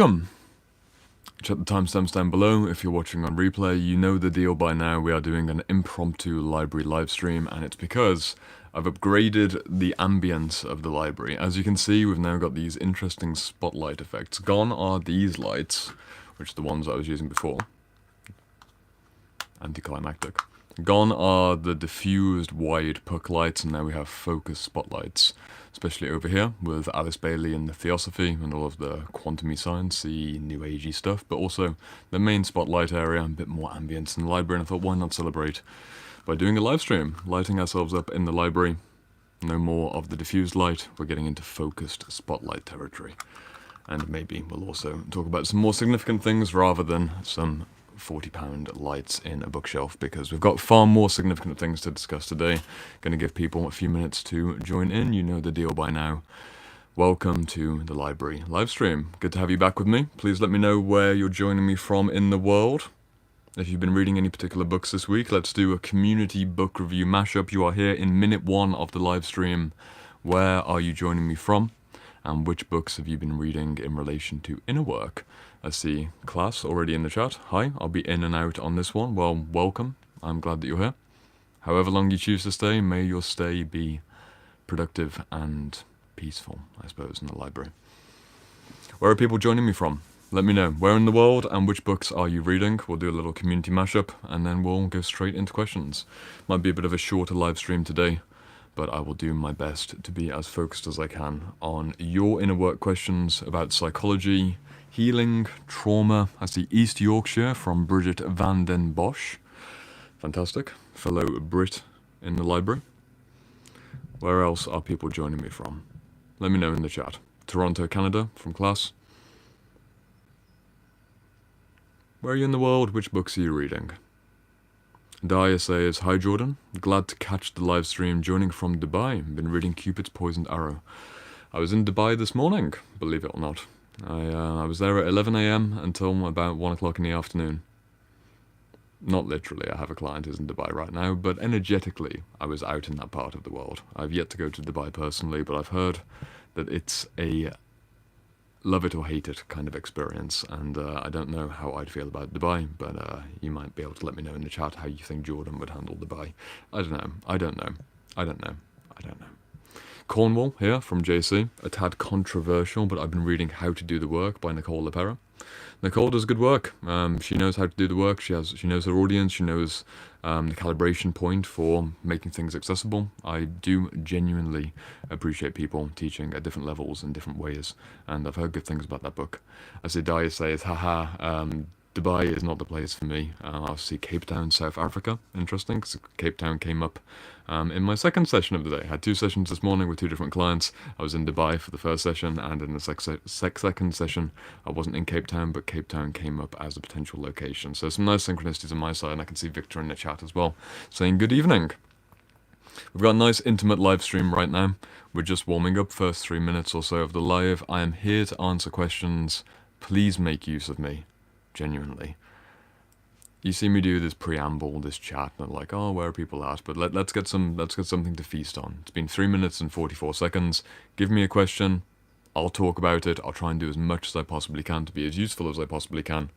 welcome. Check the timestamps down below. If you're watching on replay, you know the deal by now. We are doing an impromptu library live stream, and it's because I've upgraded the ambience of the library. As you can see, we've now got these interesting spotlight effects. Gone are these lights, which are the ones I was using before. Anticlimactic. Gone are the diffused wide puck lights, and now we have focus spotlights, especially over here with Alice Bailey and the Theosophy and all of the quantum-y science-y, new agey stuff, but also the main spotlight area, a bit more ambience in the library, and I thought, why not celebrate by doing a live stream, lighting ourselves up in the library. No more of the diffused light, we're getting into focused spotlight territory. And maybe we'll also talk about some more significant things rather than some £40 lights in a bookshelf, because we've got far more significant things to discuss today. Going to give people a few minutes to join in. You know the deal by now. Welcome to the library live stream. Good to have you back with me. Please let me know where you're joining me from in the world. If you've been reading any particular books this week, let's do a community book review mashup. You are here in minute 1 of the live stream. Where are you joining me from? And which books have you been reading in relation to inner work? I see class already in the chat. Hi, I'll be in and out on this one. Well, welcome. I'm glad that you're here. However long you choose to stay, may your stay be productive and peaceful, I suppose, in the library. Where are people joining me from? Let me know. Where in the world and which books are you reading? We'll do a little community mashup and then we'll go straight into questions. Might be a bit of a shorter live stream today, but I will do my best to be as focused as I can on your inner work questions about psychology, healing, trauma. I see East Yorkshire from Bridget van den Bosch. Fantastic. Fellow Brit in the library. Where else are people joining me from? Let me know in the chat. Toronto, Canada from class. Where are you in the world? Which books are you reading? Daya says, hi Jordan, glad to catch the live stream, joining from Dubai. Been reading Cupid's Poisoned Arrow. I was in Dubai this morning, believe it or not. I was there at 11 AM until about 1 o'clock in the afternoon. Not literally, I have a client who's in Dubai right now, but energetically I was out in that part of the world. I've yet to go to Dubai personally, but I've heard that it's a love it or hate it kind of experience, and I don't know how I'd feel about Dubai, but you might be able to let me know in the chat how you think Jordan would handle Dubai. I don't know. Cornwall here from JC, a tad controversial, but I've been reading How to Do the Work by Nicole LePera. Nicole does good work. She knows how to do the work. She knows her audience. She knows the calibration point for making things accessible. I do genuinely appreciate people teaching at different levels in different ways, and I've heard good things about that book. As Daya says, haha, Dubai is not the place for me. I'll see Cape Town, South Africa. Interesting, because Cape Town came up in my second session of the day. I had 2 sessions this morning with 2 different clients. I was in Dubai for the first session, and in the second session, I wasn't in Cape Town, but Cape Town came up as a potential location. So some nice synchronicities on my side, and I can see Viktor in the chat as well, saying good evening. We've got a nice intimate live stream right now. We're just warming up, first 3 minutes or so of the live. I am here to answer questions. Please make use of me. Genuinely. You see me do this preamble, this chat, and like, oh, where are people at? But let's get something to feast on. It's been 3 minutes and 44 seconds. Give me a question. I'll talk about it. I'll try and do as much as I possibly can to be as useful as I possibly can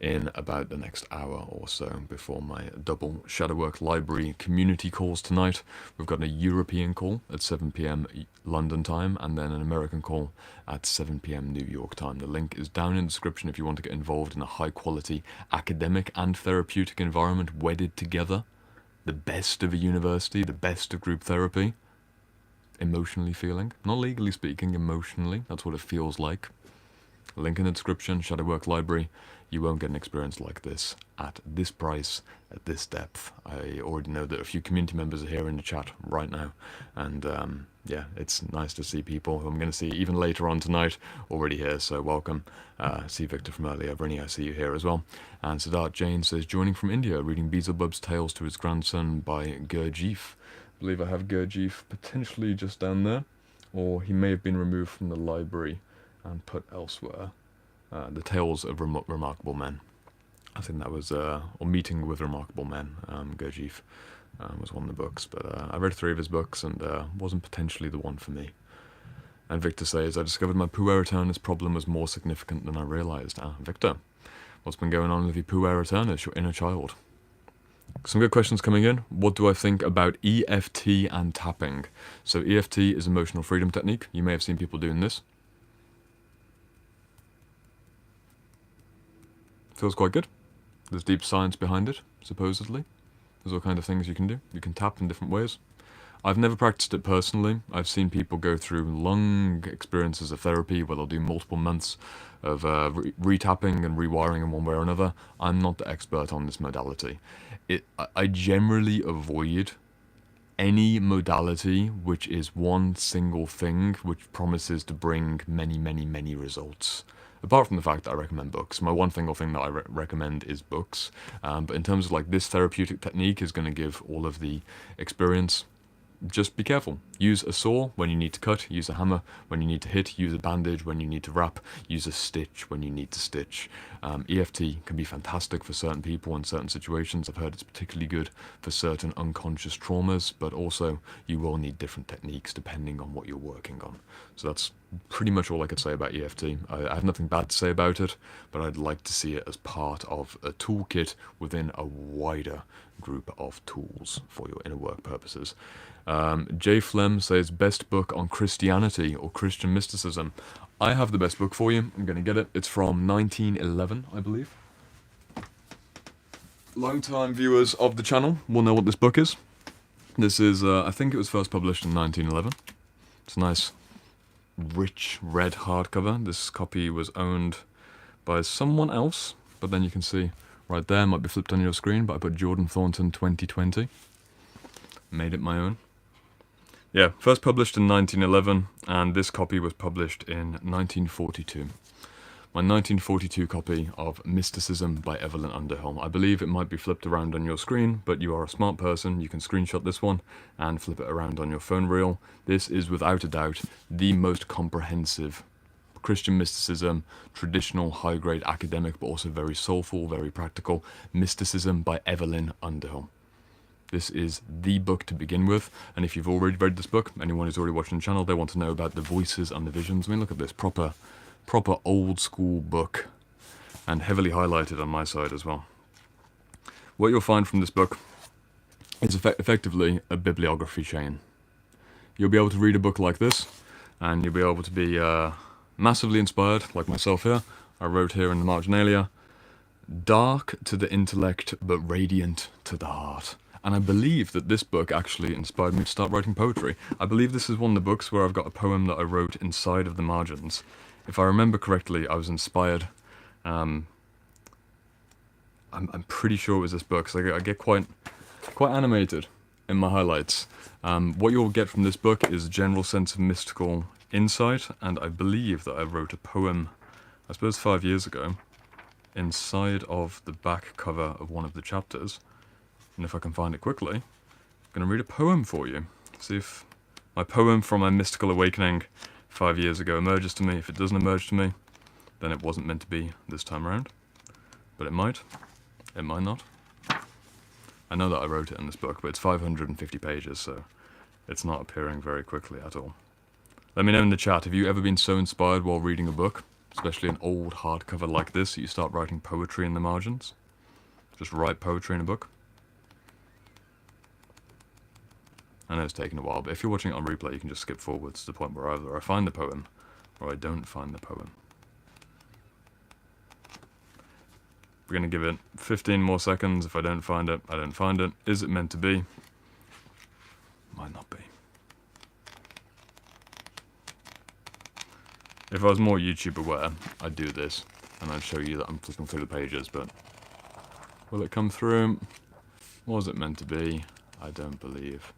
in about the next hour or so before my double Shadowwork Library community calls tonight. We've got a European call at 7 PM London time, and then an American call at 7 PM New York time. The link is down in the description if you want to get involved in a high quality academic and therapeutic environment wedded together. The best of a university, the best of group therapy. Emotionally feeling, not legally speaking, emotionally, that's what it feels like. Link in the description, Shadowwork Library. You won't get an experience like this at this price, at this depth. I already know that a few community members are here in the chat right now, and yeah, it's nice to see people who I'm going to see even later on tonight already here, so welcome. See Viktor from earlier, Brinny, I see you here as well. And Siddharth Jain says, joining from India, reading Beelzebub's Tales to his grandson by Gurdjieff. I believe I have Gurdjieff potentially just down there, or he may have been removed from the library and put elsewhere. The Tales of Remarkable Men. I think that was, or Meeting with Remarkable Men, Gurdjieff was one of the books, but I read 3 of his books and wasn't potentially the one for me. And Viktor says, I discovered my puer problem was more significant than I realized. Ah, Viktor, what's been going on with your puer your inner child? Some good questions coming in. What do I think about EFT and tapping? So EFT is emotional freedom technique. You may have seen people doing this. Feels quite good. There's deep science behind it, supposedly. There's all kinds of things you can do. You can tap in different ways. I've never practiced it personally. I've seen people go through long experiences of therapy where they'll do multiple months of re-tapping and rewiring in one way or another. I'm not the expert on this modality. I generally avoid any modality which is one single thing which promises to bring many, many, many results. Apart from the fact that I recommend books. My one single thing that I recommend is books. But in terms of like this therapeutic technique is going to give all of the experience. Just be careful. Use a saw when you need to cut, use a hammer when you need to hit, use a bandage when you need to wrap, use a stitch when you need to stitch. EFT can be fantastic for certain people in certain situations. I've heard it's particularly good for certain unconscious traumas, but also you will need different techniques depending on what you're working on. So that's pretty much all I could say about EFT. I have nothing bad to say about it, but I'd like to see it as part of a toolkit within a wider group of tools for your inner work purposes. J. Flem says, best book on Christianity or Christian mysticism. I have the best book for you. I'm going to get it. It's from 1911, I believe. Long-time viewers of the channel will know what this book is. This is, I think it was first published in 1911. It's a nice, rich red hardcover. This copy was owned by someone else, but then you can see right there, might be flipped on your screen, but I put Jordan Thornton 2020. Made it my own. Yeah, first published in 1911, and this copy was published in 1942. My 1942 copy of Mysticism by Evelyn Underhill. I believe it might be flipped around on your screen, but you are a smart person. You can screenshot this one and flip it around on your phone reel. This is without a doubt the most comprehensive Christian mysticism, traditional high-grade academic, but also very soulful, very practical mysticism by Evelyn Underhill. This is the book to begin with, and if you've already read this book, anyone who's already watching the channel, they want to know about the voices and the visions. I mean, look at this, proper old school book, and heavily highlighted on my side as well. What you'll find from this book is effectively a bibliography chain. You'll be able to read a book like this, and you'll be able to be massively inspired, like myself here. I wrote here in the marginalia, dark to the intellect, but radiant to the heart. And I believe that this book actually inspired me to start writing poetry. I believe this is one of the books where I've got a poem that I wrote inside of the margins. If I remember correctly, I was inspired. I'm pretty sure it was this book, because I get quite animated in my highlights. What you'll get from this book is a general sense of mystical insight, and I believe that I wrote a poem, I suppose 5 years ago, inside of the back cover of one of the chapters. And if I can find it quickly, I'm going to read a poem for you. See if my poem from my mystical awakening 5 years ago emerges to me. If it doesn't emerge to me, then it wasn't meant to be this time around. But it might. It might not. I know that I wrote it in this book, but it's 550 pages, so it's not appearing very quickly at all. Let me know in the chat, have you ever been so inspired while reading a book, especially an old hardcover like this, that you start writing poetry in the margins? Just write poetry in a book? I know it's taken a while, but if you're watching it on replay, you can just skip forwards to the point where either I find the poem, or I don't find the poem. We're going to give it 15 more seconds. If I don't find it, I don't find it. Is it meant to be? Might not be. If I was more YouTube aware, I'd do this, and I'd show you that I'm flipping through the pages, but will it come through? Was it meant to be? I don't believe.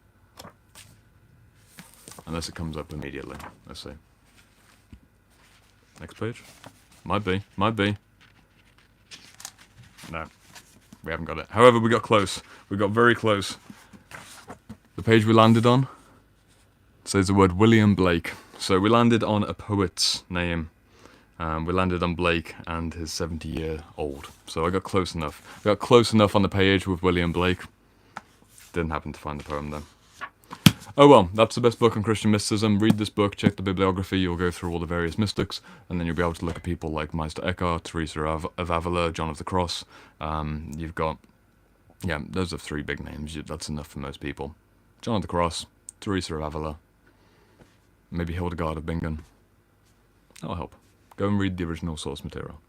Unless it comes up immediately. Let's see. Next page? Might be. Might be. No. We haven't got it. However, we got close. We got very close. The page we landed on says the word William Blake. So we landed on a poet's name. We landed on Blake and his 70-year-old. So I got close enough. We got close enough on the page with William Blake. Didn't happen to find the poem though. Oh well, that's the best book on Christian mysticism. Read this book, check the bibliography, you'll go through all the various mystics, and then you'll be able to look at people like Meister Eckhart, Teresa of Avila, John of the Cross. You've got, yeah, those are three big names. That's enough for most people. John of the Cross, Teresa of Avila, maybe Hildegard of Bingen. That'll help. Go and read the original source material.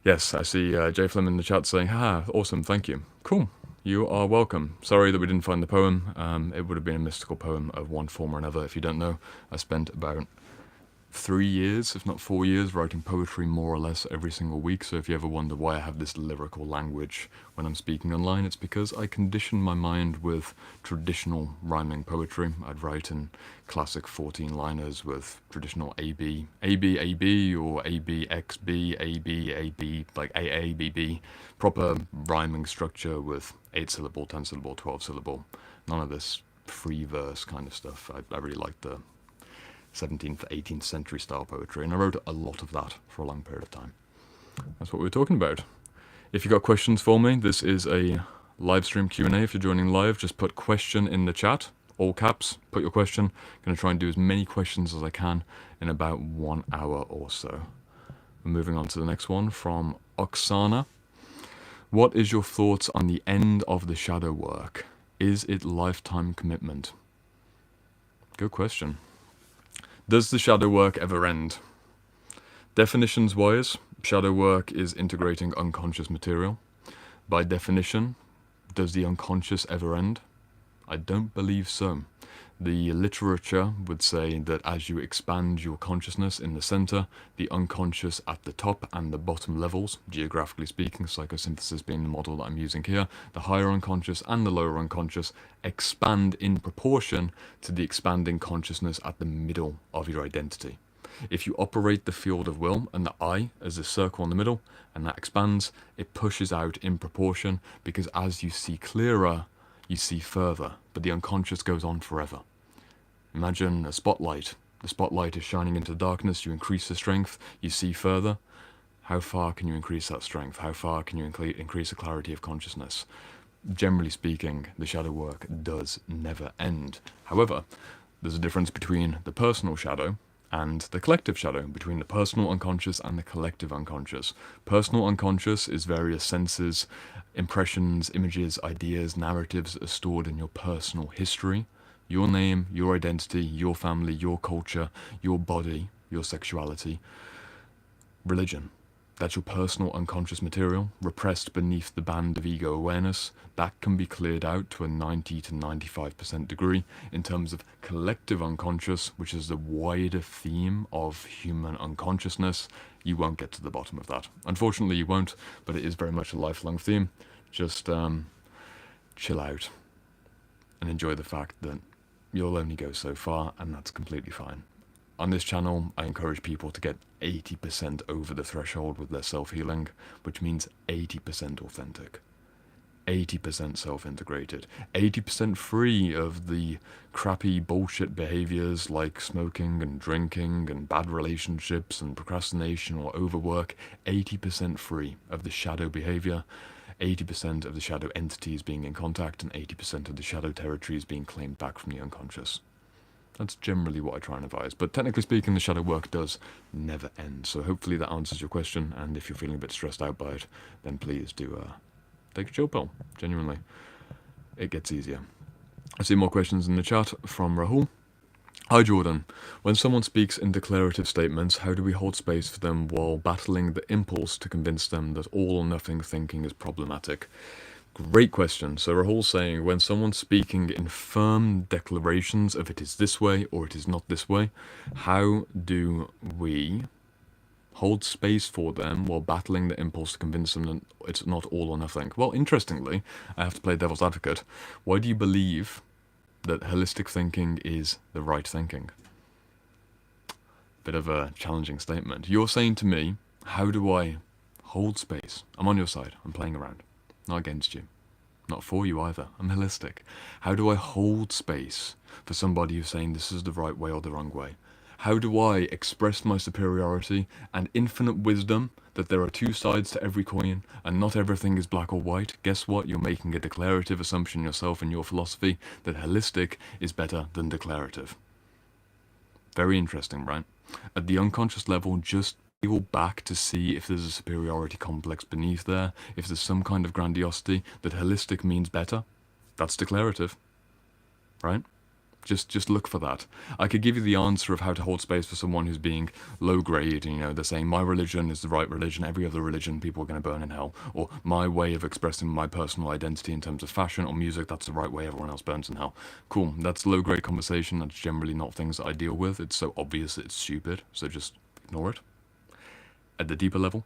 Yes, I see Jay Flim in the chat saying, "Ha, awesome, thank you." Cool. You are welcome. Sorry that we didn't find the poem. It would have been a mystical poem of one form or another. If you don't know, I spent about 3 years, if not 4 years, writing poetry more or less every single week. So if you ever wonder why I have this lyrical language when I'm speaking online, it's because I conditioned my mind with traditional rhyming poetry. I'd write in classic 14-liners with traditional AB, AB, AB, or AB, XB, AB, AB, like AA, BB, proper rhyming structure with 8-syllable, 10-syllable, 12-syllable. None of this free verse kind of stuff. I really liked the 17th, 18th century style poetry, and I wrote a lot of that for a long period of time. That's what we were talking about. If you got questions for me, this is a live stream Q&A. If you're joining live, just put question in the chat, all caps, put your question. I'm going to try and do as many questions as I can in about 1 hour or so. We're moving on to the next one from Oksana. What is your thoughts on the end of the shadow work? Is it lifetime commitment? Good question. Does the shadow work ever end? Definitions wise, shadow work is integrating unconscious material. By definition, does the unconscious ever end? I don't believe so. The literature would say that as you expand your consciousness in the center, the unconscious at the top and the bottom levels, geographically speaking, psychosynthesis being the model that I'm using here, the higher unconscious and the lower unconscious expand in proportion to the expanding consciousness at the middle of your identity. If you operate the field of will and the I as a circle in the middle, and that expands, it pushes out in proportion, because as you see clearer, you see further, but the unconscious goes on forever. Imagine a spotlight. The spotlight is shining into the darkness, you increase the strength, you see further. How far can you increase that strength? How far can you increase the clarity of consciousness? Generally speaking, the shadow work does never end. However, there's a difference between the personal shadow and the collective shadow, between the personal unconscious and the collective unconscious. Personal unconscious is various senses, impressions, images, ideas, narratives that are stored in your personal history. Your name, your identity, your family, your culture, your body, your sexuality, religion. That's your personal unconscious material, repressed beneath the band of ego awareness. That can be cleared out to a 90 to 95% degree. In terms of collective unconscious, which is the wider theme of human unconsciousness, you won't get to the bottom of that. Unfortunately, you won't, but it is very much a lifelong theme. Just chill out and enjoy the fact that you'll only go so far, and that's completely fine. On this channel, I encourage people to get 80% over the threshold with their self-healing, which means 80% authentic, 80% self-integrated, 80% free of the crappy bullshit behaviors like smoking and drinking and bad relationships and procrastination or overwork, 80% free of the shadow behavior, 80% of the shadow entities being in contact, and 80% of the shadow territories being claimed back from the unconscious. That's generally what I try and advise. But technically speaking, the shadow work does never end. So hopefully that answers your question. And if you're feeling a bit stressed out by it, then please do take a chill pill. Genuinely. It gets easier. I see more questions in the chat from Rahul. Hi Jordan. When someone speaks in declarative statements, how do we hold space for them while battling the impulse to convince them that all or nothing thinking is problematic? Great question. So Rahul's saying, when someone's speaking in firm declarations of it is this way or it is not this way, how do we hold space for them while battling the impulse to convince them that it's not all or nothing? Well, interestingly, I have to play devil's advocate. Why do you believe that holistic thinking is the right thinking? Bit of a challenging statement. You're saying to me, how do I hold space? I'm on your side. I'm playing around. Not against you. Not for you either. I'm holistic. How do I hold space for somebody who's saying this is the right way or the wrong way? How do I express my superiority and infinite wisdom that there are two sides to every coin and not everything is black or white? Guess what? You're making a declarative assumption yourself in your philosophy that holistic is better than declarative. Very interesting, right? At the unconscious level, just peel back to see if there's a superiority complex beneath there, if there's some kind of grandiosity that holistic means better. That's declarative, right? Just look for that. I could give you the answer of how to hold space for someone who's being low grade. You know, they're saying my religion is the right religion, every other religion people are going to burn in hell. Or my way of expressing my personal identity in terms of fashion or music, that's the right way, everyone else burns in hell. Cool, that's low grade conversation. That's generally not things that I deal with. It's so obvious it's stupid, so just ignore it. At the deeper level,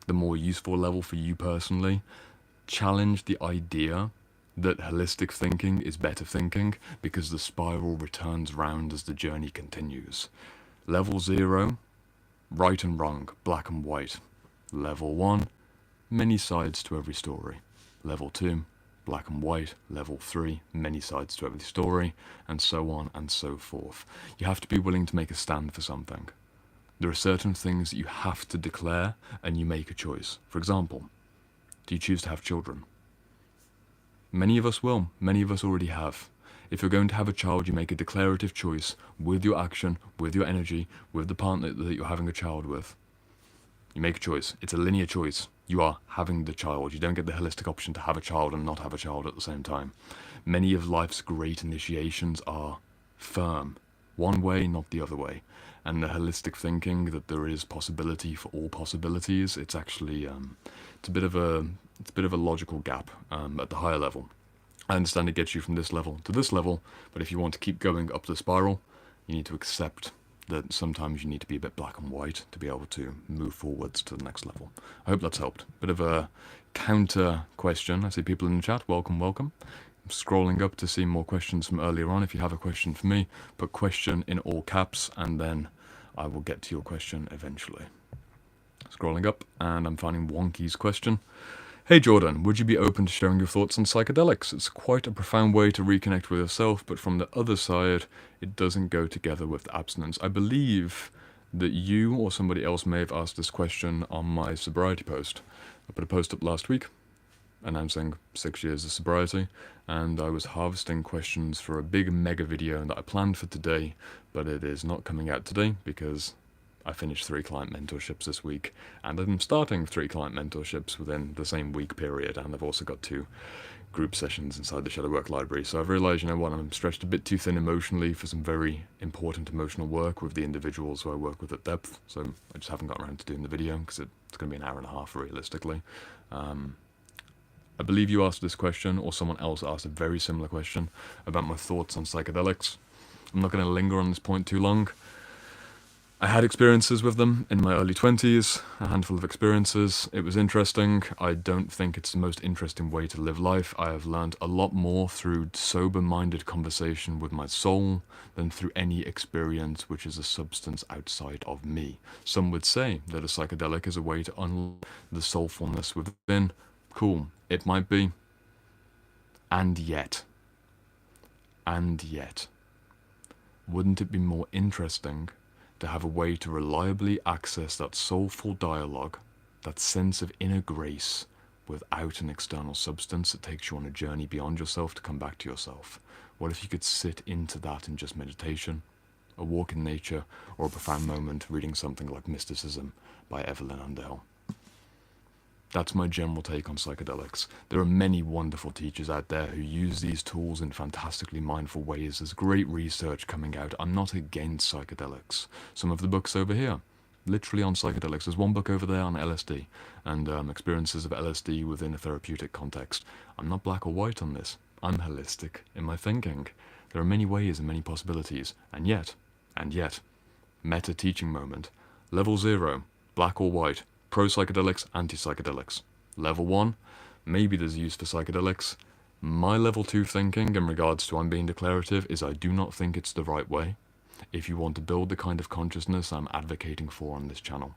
the more useful level for you personally, challenge the idea that holistic thinking is better thinking because the spiral returns round as the journey continues. Level 0, right and wrong, black and white. Level 1, many sides to every story. Level 2, black and white. Level 3, many sides to every story, and so on and so forth. You have to be willing to make a stand for something. There are certain things that you have to declare and you make a choice. For example, do you choose to have children? Many of us will. Many of us already have. If you're going to have a child, you make a declarative choice with your action, with your energy, with the partner that you're having a child with. You make a choice. It's a linear choice. You are having the child. You don't get the holistic option to have a child and not have a child at the same time. Many of life's great initiations are firm. One way, not the other way. And the holistic thinking that there is possibility for all possibilities, it's actually it's a bit of a logical gap at the higher level. I understand it gets you from this level to this level, but if you want to keep going up the spiral, you need to accept that sometimes you need to be a bit black and white to be able to move forwards to the next level. I hope that's helped. Bit of a counter question. I see people in the chat. Welcome, welcome. I'm scrolling up to see more questions from earlier on. If you have a question for me, put question in all caps and then I will get to your question eventually. Scrolling up and I'm finding Wonky's question. Hey Jordan, would you be open to sharing your thoughts on psychedelics? It's quite a profound way to reconnect with yourself, but from the other side, it doesn't go together with abstinence. I believe that you or somebody else may have asked this question on my sobriety post. I put a post up last week announcing 6 years of sobriety, and I was harvesting questions for a big mega video that I planned for today, but it is not coming out today because I finished 3 client mentorships this week, and I'm starting 3 client mentorships within the same week period, and I've also got 2 group sessions inside the Shadow Work Library. So I've realised, you know what, I'm stretched a bit too thin emotionally for some very important emotional work with the individuals who I work with at depth, so I just haven't got around to doing the video, because it's going to be an hour and a half realistically. I believe you asked this question, or someone else asked a very similar question about my thoughts on psychedelics. I'm not going to linger on this point too long. I had experiences with them in my early 20s, a handful of experiences. It was interesting. I don't think it's the most interesting way to live life. I have learned a lot more through sober-minded conversation with my soul than through any experience which is a substance outside of me. Some would say that a psychedelic is a way to unlock the soulfulness within. Cool, it might be. And yet, wouldn't it be more interesting to have a way to reliably access that soulful dialogue, that sense of inner grace, without an external substance that takes you on a journey beyond yourself to come back to yourself? What if you could sit into that in just meditation, a walk in nature, or a profound moment reading something like Mysticism by Evelyn Underhill? That's my general take on psychedelics. There are many wonderful teachers out there who use these tools in fantastically mindful ways. There's great research coming out. I'm not against psychedelics. Some of the books over here, literally on psychedelics. There's one book over there on LSD and experiences of LSD within a therapeutic context. I'm not black or white on this. I'm holistic in my thinking. There are many ways and many possibilities. And yet, meta teaching moment. Level 0, black or white. Pro-psychedelics, anti-psychedelics. Level 1, maybe there's use for psychedelics. My level 2 thinking in regards to I'm being declarative is I do not think it's the right way if you want to build the kind of consciousness I'm advocating for on this channel.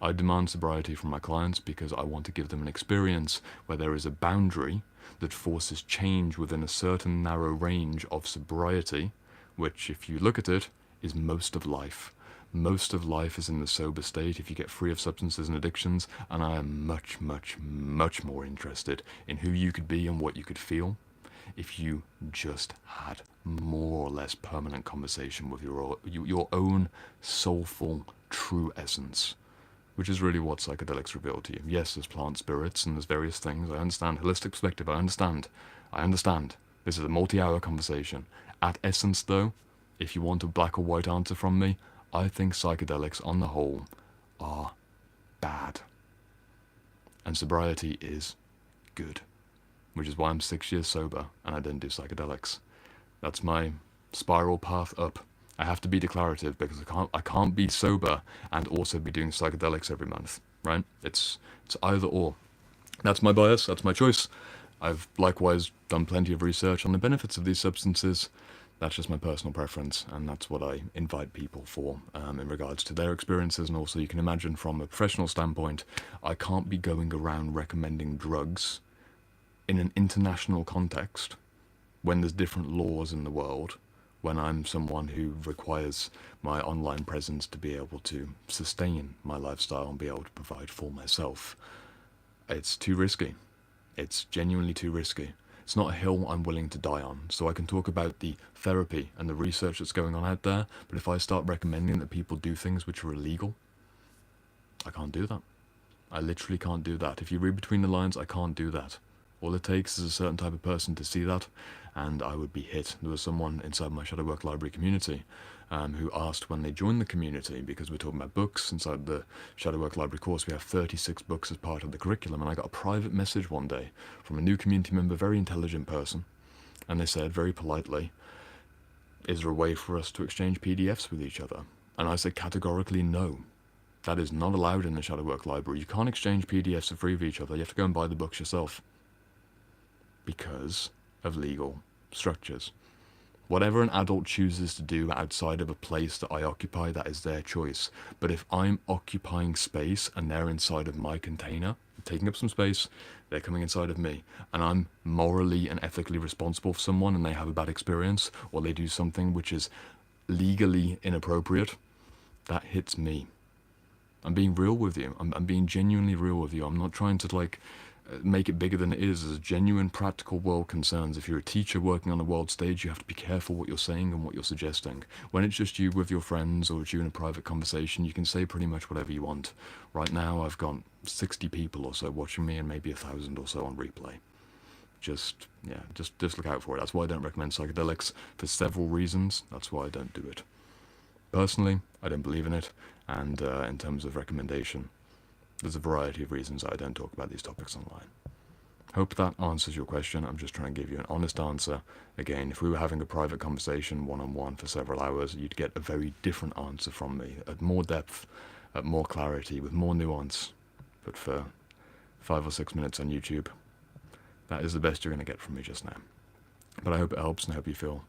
I demand sobriety from my clients because I want to give them an experience where there is a boundary that forces change within a certain narrow range of sobriety, which, if you look at it, is most of life. Most of life is in the sober state if you get free of substances and addictions, and I am much, much, much more interested in who you could be and what you could feel if you just had more or less permanent conversation with your own soulful, true essence, which is really what psychedelics reveal to you. Yes, there's plant spirits and there's various things. I understand. Holistic perspective, I understand. This is a multi-hour conversation. At essence, though, if you want a black or white answer from me, I think psychedelics, on the whole, are bad. And sobriety is good, which is why I'm 6 years sober and I don't do psychedelics. That's my spiral path up. I have to be declarative because I can't be sober and also be doing psychedelics every month, right? It's either or. That's my bias, that's my choice. I've likewise done plenty of research on the benefits of these substances. That's just my personal preference, and that's what I invite people for in regards to their experiences. And also, you can imagine from a professional standpoint, I can't be going around recommending drugs in an international context when there's different laws in the world, when I'm someone who requires my online presence to be able to sustain my lifestyle and be able to provide for myself. It's too risky. It's genuinely too risky. It's not a hill I'm willing to die on. So I can talk about the therapy and the research that's going on out there, but if I start recommending that people do things which are illegal, I can't do that. I literally can't do that. If you read between the lines, I can't do that. All it takes is a certain type of person to see that, and I would be hit. There was someone inside my Shadow Work Library community who asked when they joined the community, because we're talking about books. Inside the Shadow Work Library course, we have 36 books as part of the curriculum, and I got a private message one day from a new community member, very intelligent person, and they said very politely, is there a way for us to exchange PDFs with each other? And I said categorically no. That is not allowed in the Shadow Work Library. You can't exchange PDFs for free with each other. You have to go and buy the books yourself because of legal structures. Whatever an adult chooses to do outside of a place that I occupy, that is their choice. But if I'm occupying space and they're inside of my container, taking up some space, they're coming inside of me, and I'm morally and ethically responsible for someone and they have a bad experience, or they do something which is legally inappropriate, that hits me. I'm being real with you. I'm being genuinely real with you. I'm not trying to make it bigger than it is. As genuine practical world concerns, if you're a teacher working on the world stage, you have to be careful what you're saying and what you're suggesting. When it's just you with your friends or it's you in a private conversation, you can say pretty much whatever you want. Right now I've got 60 people or so watching me and maybe 1,000 or so on replay. Just look out for it. That's why I don't recommend psychedelics, for several reasons. That's why I don't do it. Personally, I don't believe in it, and in terms of recommendation, there's a variety of reasons I don't talk about these topics online. Hope that answers your question. I'm just trying to give you an honest answer. Again, if we were having a private conversation one-on-one for several hours, you'd get a very different answer from me, at more depth, at more clarity, with more nuance. But for 5 or 6 minutes on YouTube, that is the best you're going to get from me just now. But I hope it helps and I hope you feel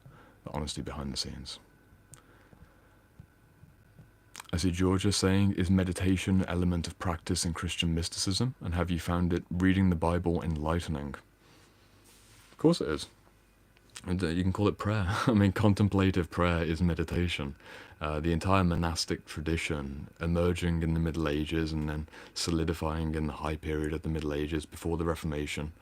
the honesty behind the scenes. I see Georgia saying, is meditation an element of practice in Christian mysticism? And have you found it reading the Bible enlightening? Of course it is. And you can call it prayer. I mean, contemplative prayer is meditation. The entire monastic tradition emerging in the Middle Ages and then solidifying in the high period of the Middle Ages before the Reformation,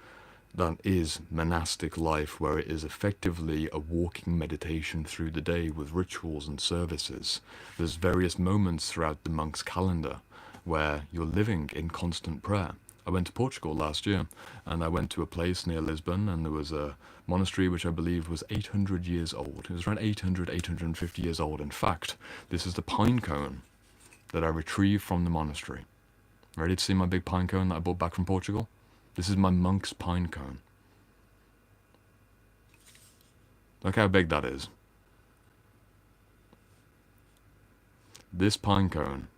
that is monastic life, where it is effectively a walking meditation through the day with rituals and services. There's various moments throughout the monk's calendar where you're living in constant prayer. I went to Portugal last year, and I went to a place near Lisbon, and there was a monastery which I believe was 800 years old. It was around 850 years old. In fact, this is the pine cone that I retrieved from the monastery. Ready to see my big pine cone that I brought back from Portugal? This is my monk's pine cone. Look how big that is. This pine cone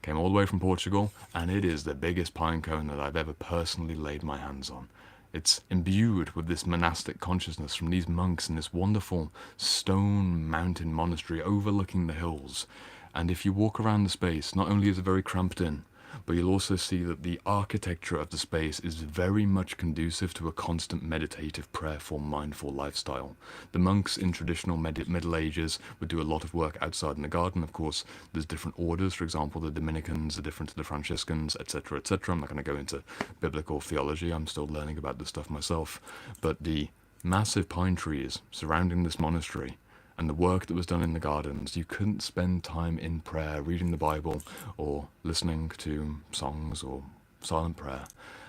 came all the way from Portugal, and it is the biggest pine cone that I've ever personally laid my hands on. It's imbued with this monastic consciousness from these monks in this wonderful stone mountain monastery overlooking the hills. And if you walk around the space, not only is it very cramped in, but you'll also see that the architecture of the space is very much conducive to a constant meditative, prayerful, mindful lifestyle. The monks in traditional Middle Ages would do a lot of work outside in the garden. Of course, there's different orders. For example, the Dominicans are different to the Franciscans, etc., etc. I'm not going to go into biblical theology. I'm still learning about this stuff myself. But the massive pine trees surrounding this monastery and the work that was done in the gardens, you couldn't spend time in prayer, reading the Bible, or listening to songs or silent prayer,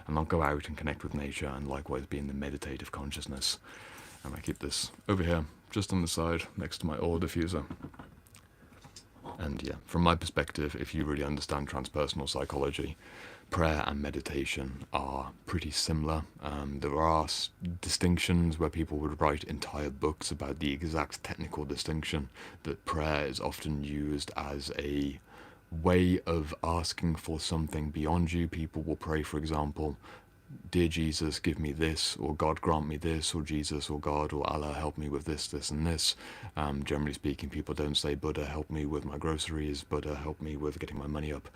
and not go out and connect with nature, and likewise be in the meditative consciousness. And I keep this over here, just on the side, next to my oil diffuser. And yeah, from my perspective, if you really understand transpersonal psychology, prayer and meditation are pretty similar. There are distinctions where people would write entire books about the exact technical distinction, that prayer is often used as a way of asking for something beyond you. People will pray, for example, "Dear Jesus, give me this," or "God grant me this," or "Jesus or God or Allah help me with this, this and this." Generally speaking, people don't say, "Buddha help me with my groceries," "Buddha help me with getting my money up."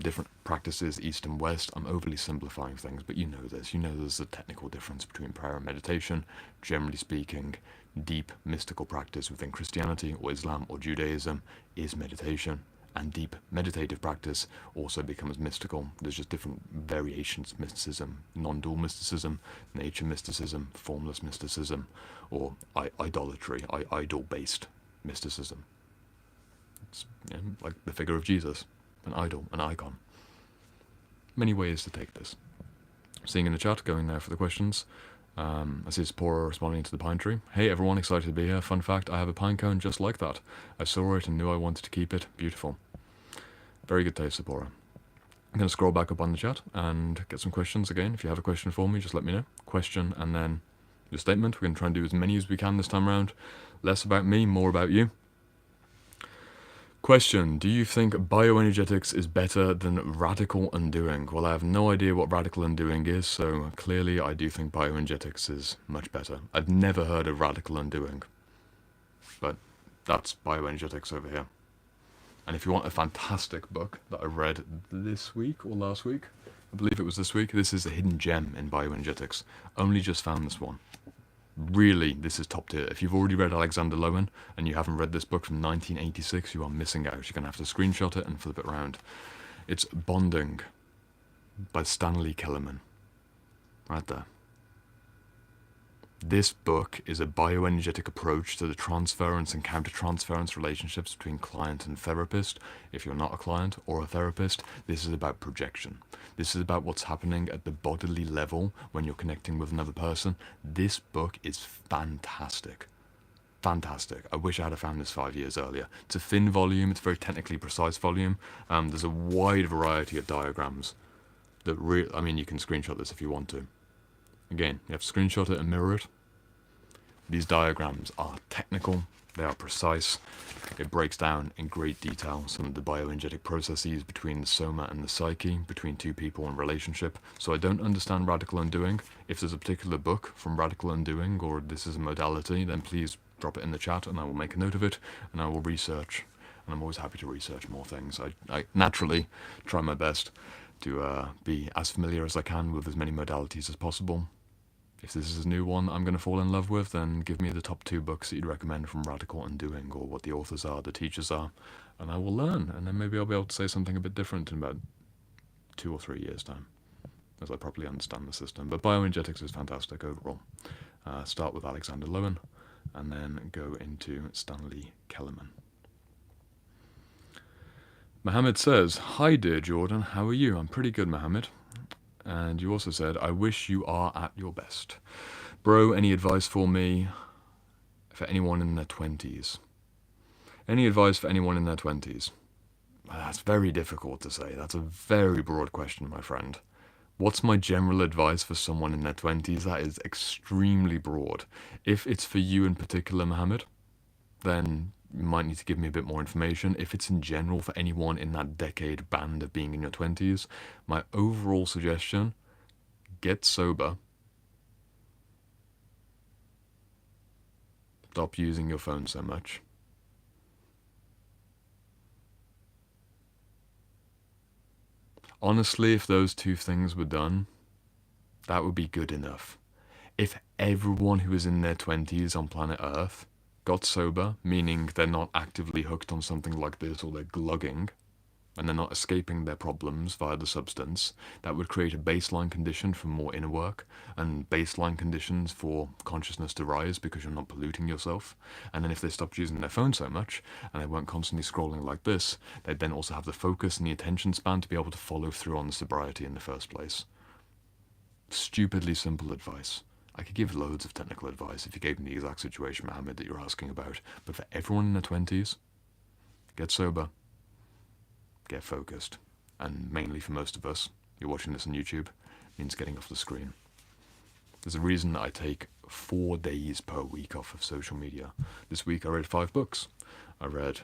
Different practices, East and West. I'm overly simplifying things, but you know this. You know there's a technical difference between prayer and meditation. Generally speaking, deep mystical practice within Christianity or Islam or Judaism is meditation. And deep meditative practice also becomes mystical. There's just different variations of mysticism: non-dual mysticism, nature mysticism, formless mysticism, or idolatry, idol-based mysticism. It's like the figure of Jesus, an idol, an icon. Many ways to take this. Seeing in the chat, going there for the questions. I see Sapora responding to the pine tree. "Hey everyone, excited to be here. Fun fact, I have a pine cone just like that. I saw it and knew I wanted to keep it. Beautiful." Very good taste, Sapora. I'm going to scroll back up on the chat and get some questions again. If you have a question for me, just let me know. Question and then your statement. We're going to try and do as many as we can this time around. Less about me, more about you. Question: do you think bioenergetics is better than radical undoing? Well, I have no idea what radical undoing is, so clearly I do think bioenergetics is much better. I've never heard of radical undoing, but that's bioenergetics over here. And if you want a fantastic book that I read this week or last week, I believe it was this week, this is a hidden gem in bioenergetics. Only just found this one. Really, this is top tier. If you've already read Alexander Lowen and you haven't read this book from 1986, you are missing out. You're going to have to screenshot it and flip it around. It's Bonding by Stanley Kellerman. Right there. This book is a bioenergetic approach to the transference and counter-transference relationships between client and therapist. If you're not a client or a therapist, this is about projection. This is about what's happening at the bodily level when you're connecting with another person. This book is fantastic. Fantastic. I wish I had found this 5 years earlier. It's a thin volume. It's a very technically precise volume. There's a wide variety of diagrams. That you can screenshot this if you want to. Again, you have to screenshot it and mirror it. These diagrams are technical, they are precise. It breaks down in great detail some of the bioenergetic processes between the soma and the psyche, between two people in relationship. So I don't understand radical undoing. If there's a particular book from radical undoing, or this is a modality, then please drop it in the chat and I will make a note of it and I will research. And I'm always happy to research more things. I naturally try my best to be as familiar as I can with as many modalities as possible. If this is a new one I'm going to fall in love with, then give me the top 2 books that you'd recommend from Radical Undoing, or what the authors are, the teachers are, and I will learn, and then maybe I'll be able to say something a bit different in about 2 or 3 years' time, as I properly understand the system. But bioenergetics is fantastic overall. Start with Alexander Lowen, and then go into Stanley Kellerman. Mohammed says, "Hi dear Jordan, how are you?" I'm pretty good, Mohammed. And you also said, "I wish you are at your best. Bro, any advice for me for anyone in their 20s? Any advice for anyone in their 20s? That's very difficult to say. That's a very broad question, my friend. What's my general advice for someone in their 20s? That is extremely broad. If it's for you in particular, Mohammed, then you might need to give me a bit more information. If it's in general for anyone in that decade band of being in your 20s, my overall suggestion, get sober. Stop using your phone so much. Honestly, if those two things were done, that would be good enough. If everyone who is in their 20s on planet Earth got sober, meaning they're not actively hooked on something like this or they're glugging, and they're not escaping their problems via the substance, that would create a baseline condition for more inner work and baseline conditions for consciousness to rise because you're not polluting yourself. And then if they stopped using their phone so much and they weren't constantly scrolling like this, they'd then also have the focus and the attention span to be able to follow through on the sobriety in the first place. Stupidly simple advice. I could give loads of technical advice if you gave me the exact situation, Mohammed, that you're asking about. But for everyone in their 20s, get sober. Get focused. And mainly for most of us, you're watching this on YouTube, means getting off the screen. There's a reason that I take 4 days per week off of social media. This week I read 5 books. I read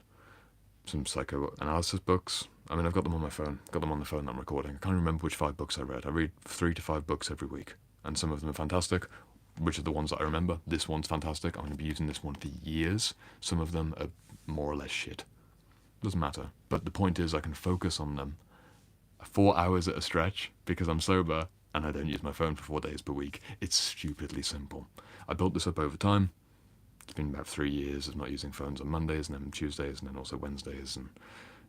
some psychoanalysis books. I mean, I've got them on my phone. Got them on the phone that I'm recording. I can't remember which 5 books I read. I read 3 to 5 books every week. And some of them are fantastic. Which are the ones that I remember? This one's fantastic. I'm going to be using this one for years. Some of them are more or less shit. Doesn't matter. But the point is I can focus on them 4 hours at a stretch because I'm sober and I don't use my phone for 4 days per week. It's stupidly simple. I built this up over time. It's been about 3 years of not using phones on Mondays and then Tuesdays and then also Wednesdays, and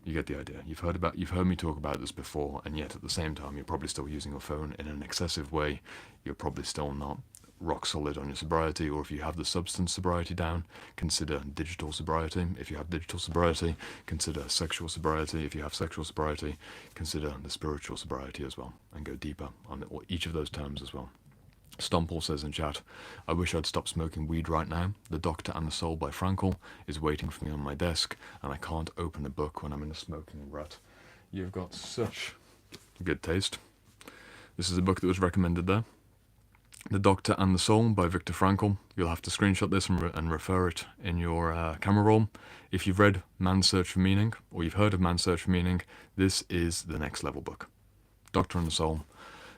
you get the idea. You've heard me talk about this before, and yet at the same time you're probably still using your phone in an excessive way. You're probably still not rock solid on your sobriety, or if you have the substance sobriety down, consider digital sobriety. If you have digital sobriety, consider sexual sobriety. If you have sexual sobriety, consider the spiritual sobriety as well, and go deeper on each of those terms as well. Stomple says in chat, I wish I'd stop smoking weed right now. The Doctor and the Soul by Frankl is waiting for me on my desk, and I can't open a book when I'm in a smoking rut. You've got such good taste. This is a book that was recommended there. The Doctor and the Soul by Viktor Frankl. You'll have to screenshot this and refer it in your camera roll. If you've read Man's Search for Meaning, or you've heard of Man's Search for Meaning, this is the next level book. Doctor and the Soul.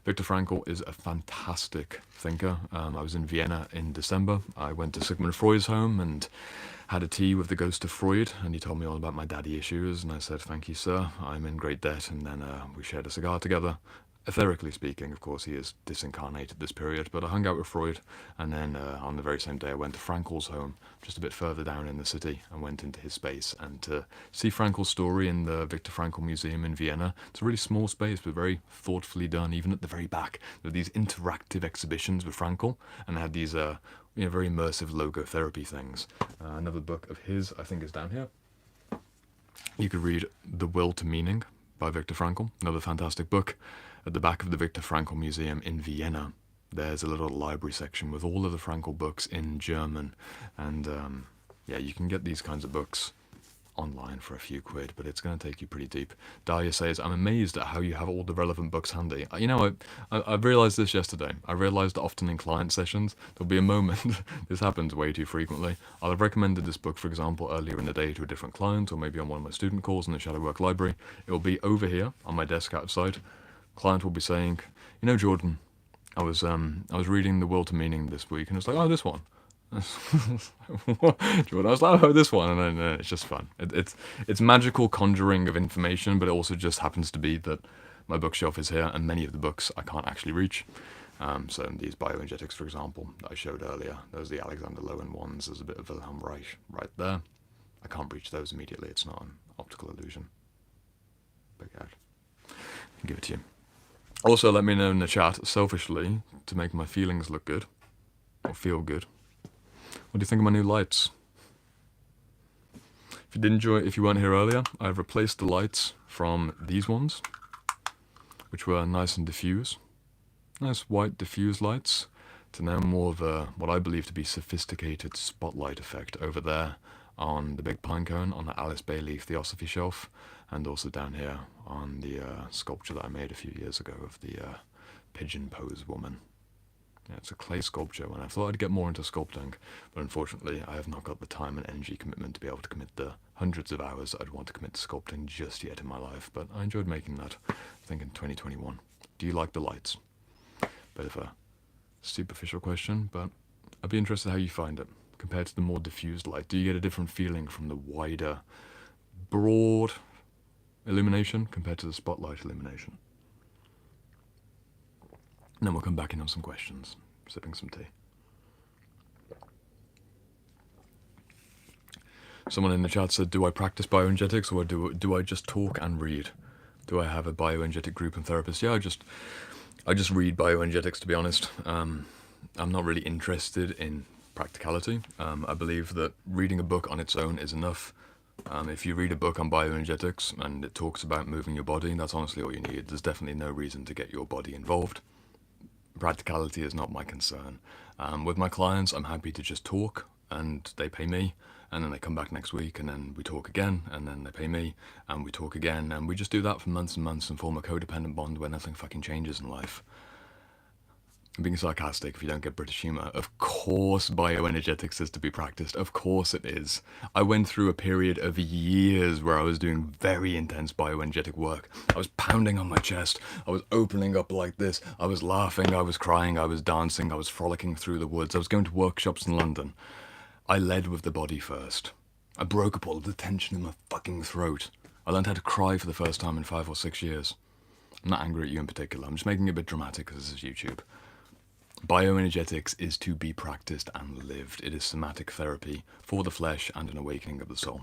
Viktor Frankl is a fantastic thinker. I was in Vienna in December. I went to Sigmund Freud's home and had a tea with the ghost of Freud, and he told me all about my daddy issues, and I said, thank you, sir, I'm in great debt, and then we shared a cigar together. Etherically speaking, of course, he is disincarnated this period, but I hung out with Freud, and then on the very same day I went to Frankl's home, just a bit further down in the city, and went into his space. And to see Frankl's story in the Viktor Frankl Museum in Vienna, it's a really small space, but very thoughtfully done. Even at the very back, there are these interactive exhibitions with Frankl, and they had these very immersive logotherapy things. Another book of his, I think, is down here. You could read The Will to Meaning by Viktor Frankl, another fantastic book. At the back of the Viktor Frankl Museum in Vienna, there's a little library section with all of the Frankl books in German. And you can get these kinds of books online for a few quid, but it's going to take you pretty deep. Dahlia says, I'm amazed at how you have all the relevant books handy. You know, I realised this yesterday. I realised that often in client sessions, there'll be a moment, this happens way too frequently, I'll have recommended this book, for example, earlier in the day to a different client, or maybe on one of my student calls in the Shadow Work Library. It will be over here on my desk outside. Client will be saying, you know, Jordan, I was reading The Will to Meaning this week, and it's like, oh, this one. Jordan, I was like, oh, this one, and then it's just fun. It's magical conjuring of information, but it also just happens to be that my bookshelf is here, and many of the books I can't actually reach. So these Bioenergetics, for example, that I showed earlier, those are the Alexander Lowen ones. There's a bit of Wilhelm Reich right there. I can't reach those immediately. It's not an optical illusion. Big out. I'll give it to you. Also, let me know in the chat, selfishly, to make my feelings look good, or feel good. What do you think of my new lights? If you weren't here earlier, I've replaced the lights from these ones, which were nice and diffuse. Nice white diffuse lights, to now more of a, what I believe to be sophisticated spotlight effect over there on the big pine cone on the Alice Bailey Theosophy shelf, and also down here on the sculpture that I made a few years ago of the pigeon pose woman. Yeah, it's a clay sculpture, and I thought I'd get more into sculpting, but unfortunately I have not got the time and energy commitment to be able to commit the hundreds of hours that I'd want to commit to sculpting just yet in my life, but I enjoyed making that, I think in 2021. Do you like the lights? Bit of a superficial question, but I'd be interested how you find it compared to the more diffused light. Do you get a different feeling from the wider, broad illumination compared to the spotlight illumination? And then we'll come back in on some questions, sipping some tea. Someone in the chat said, do I practice bioenergetics or do I just talk and read? Do I have a bioenergetic group and therapist? Yeah, I just read bioenergetics, to be honest. I'm not really interested in practicality. I believe that reading a book on its own is enough. If you read a book on bioenergetics and it talks about moving your body, that's honestly all you need. There's definitely no reason to get your body involved. Practicality is not my concern. With my clients, I'm happy to just talk and they pay me, and then they come back next week and then we talk again, and then they pay me and we talk again, and we just do that for months and months and form a codependent bond where nothing fucking changes in life. I'm being sarcastic if you don't get British humour. Of course bioenergetics is to be practiced. Of course it is. I went through a period of years where I was doing very intense bioenergetic work. I was pounding on my chest. I was opening up like this. I was laughing. I was crying. I was dancing. I was frolicking through the woods. I was going to workshops in London. I led with the body first. I broke up all of the tension in my fucking throat. I learned how to cry for the first time in 5 or 6 years. I'm not angry at you in particular. I'm just making it a bit dramatic because this is YouTube. Bioenergetics is to be practiced and lived. It is somatic therapy for the flesh and an awakening of the soul.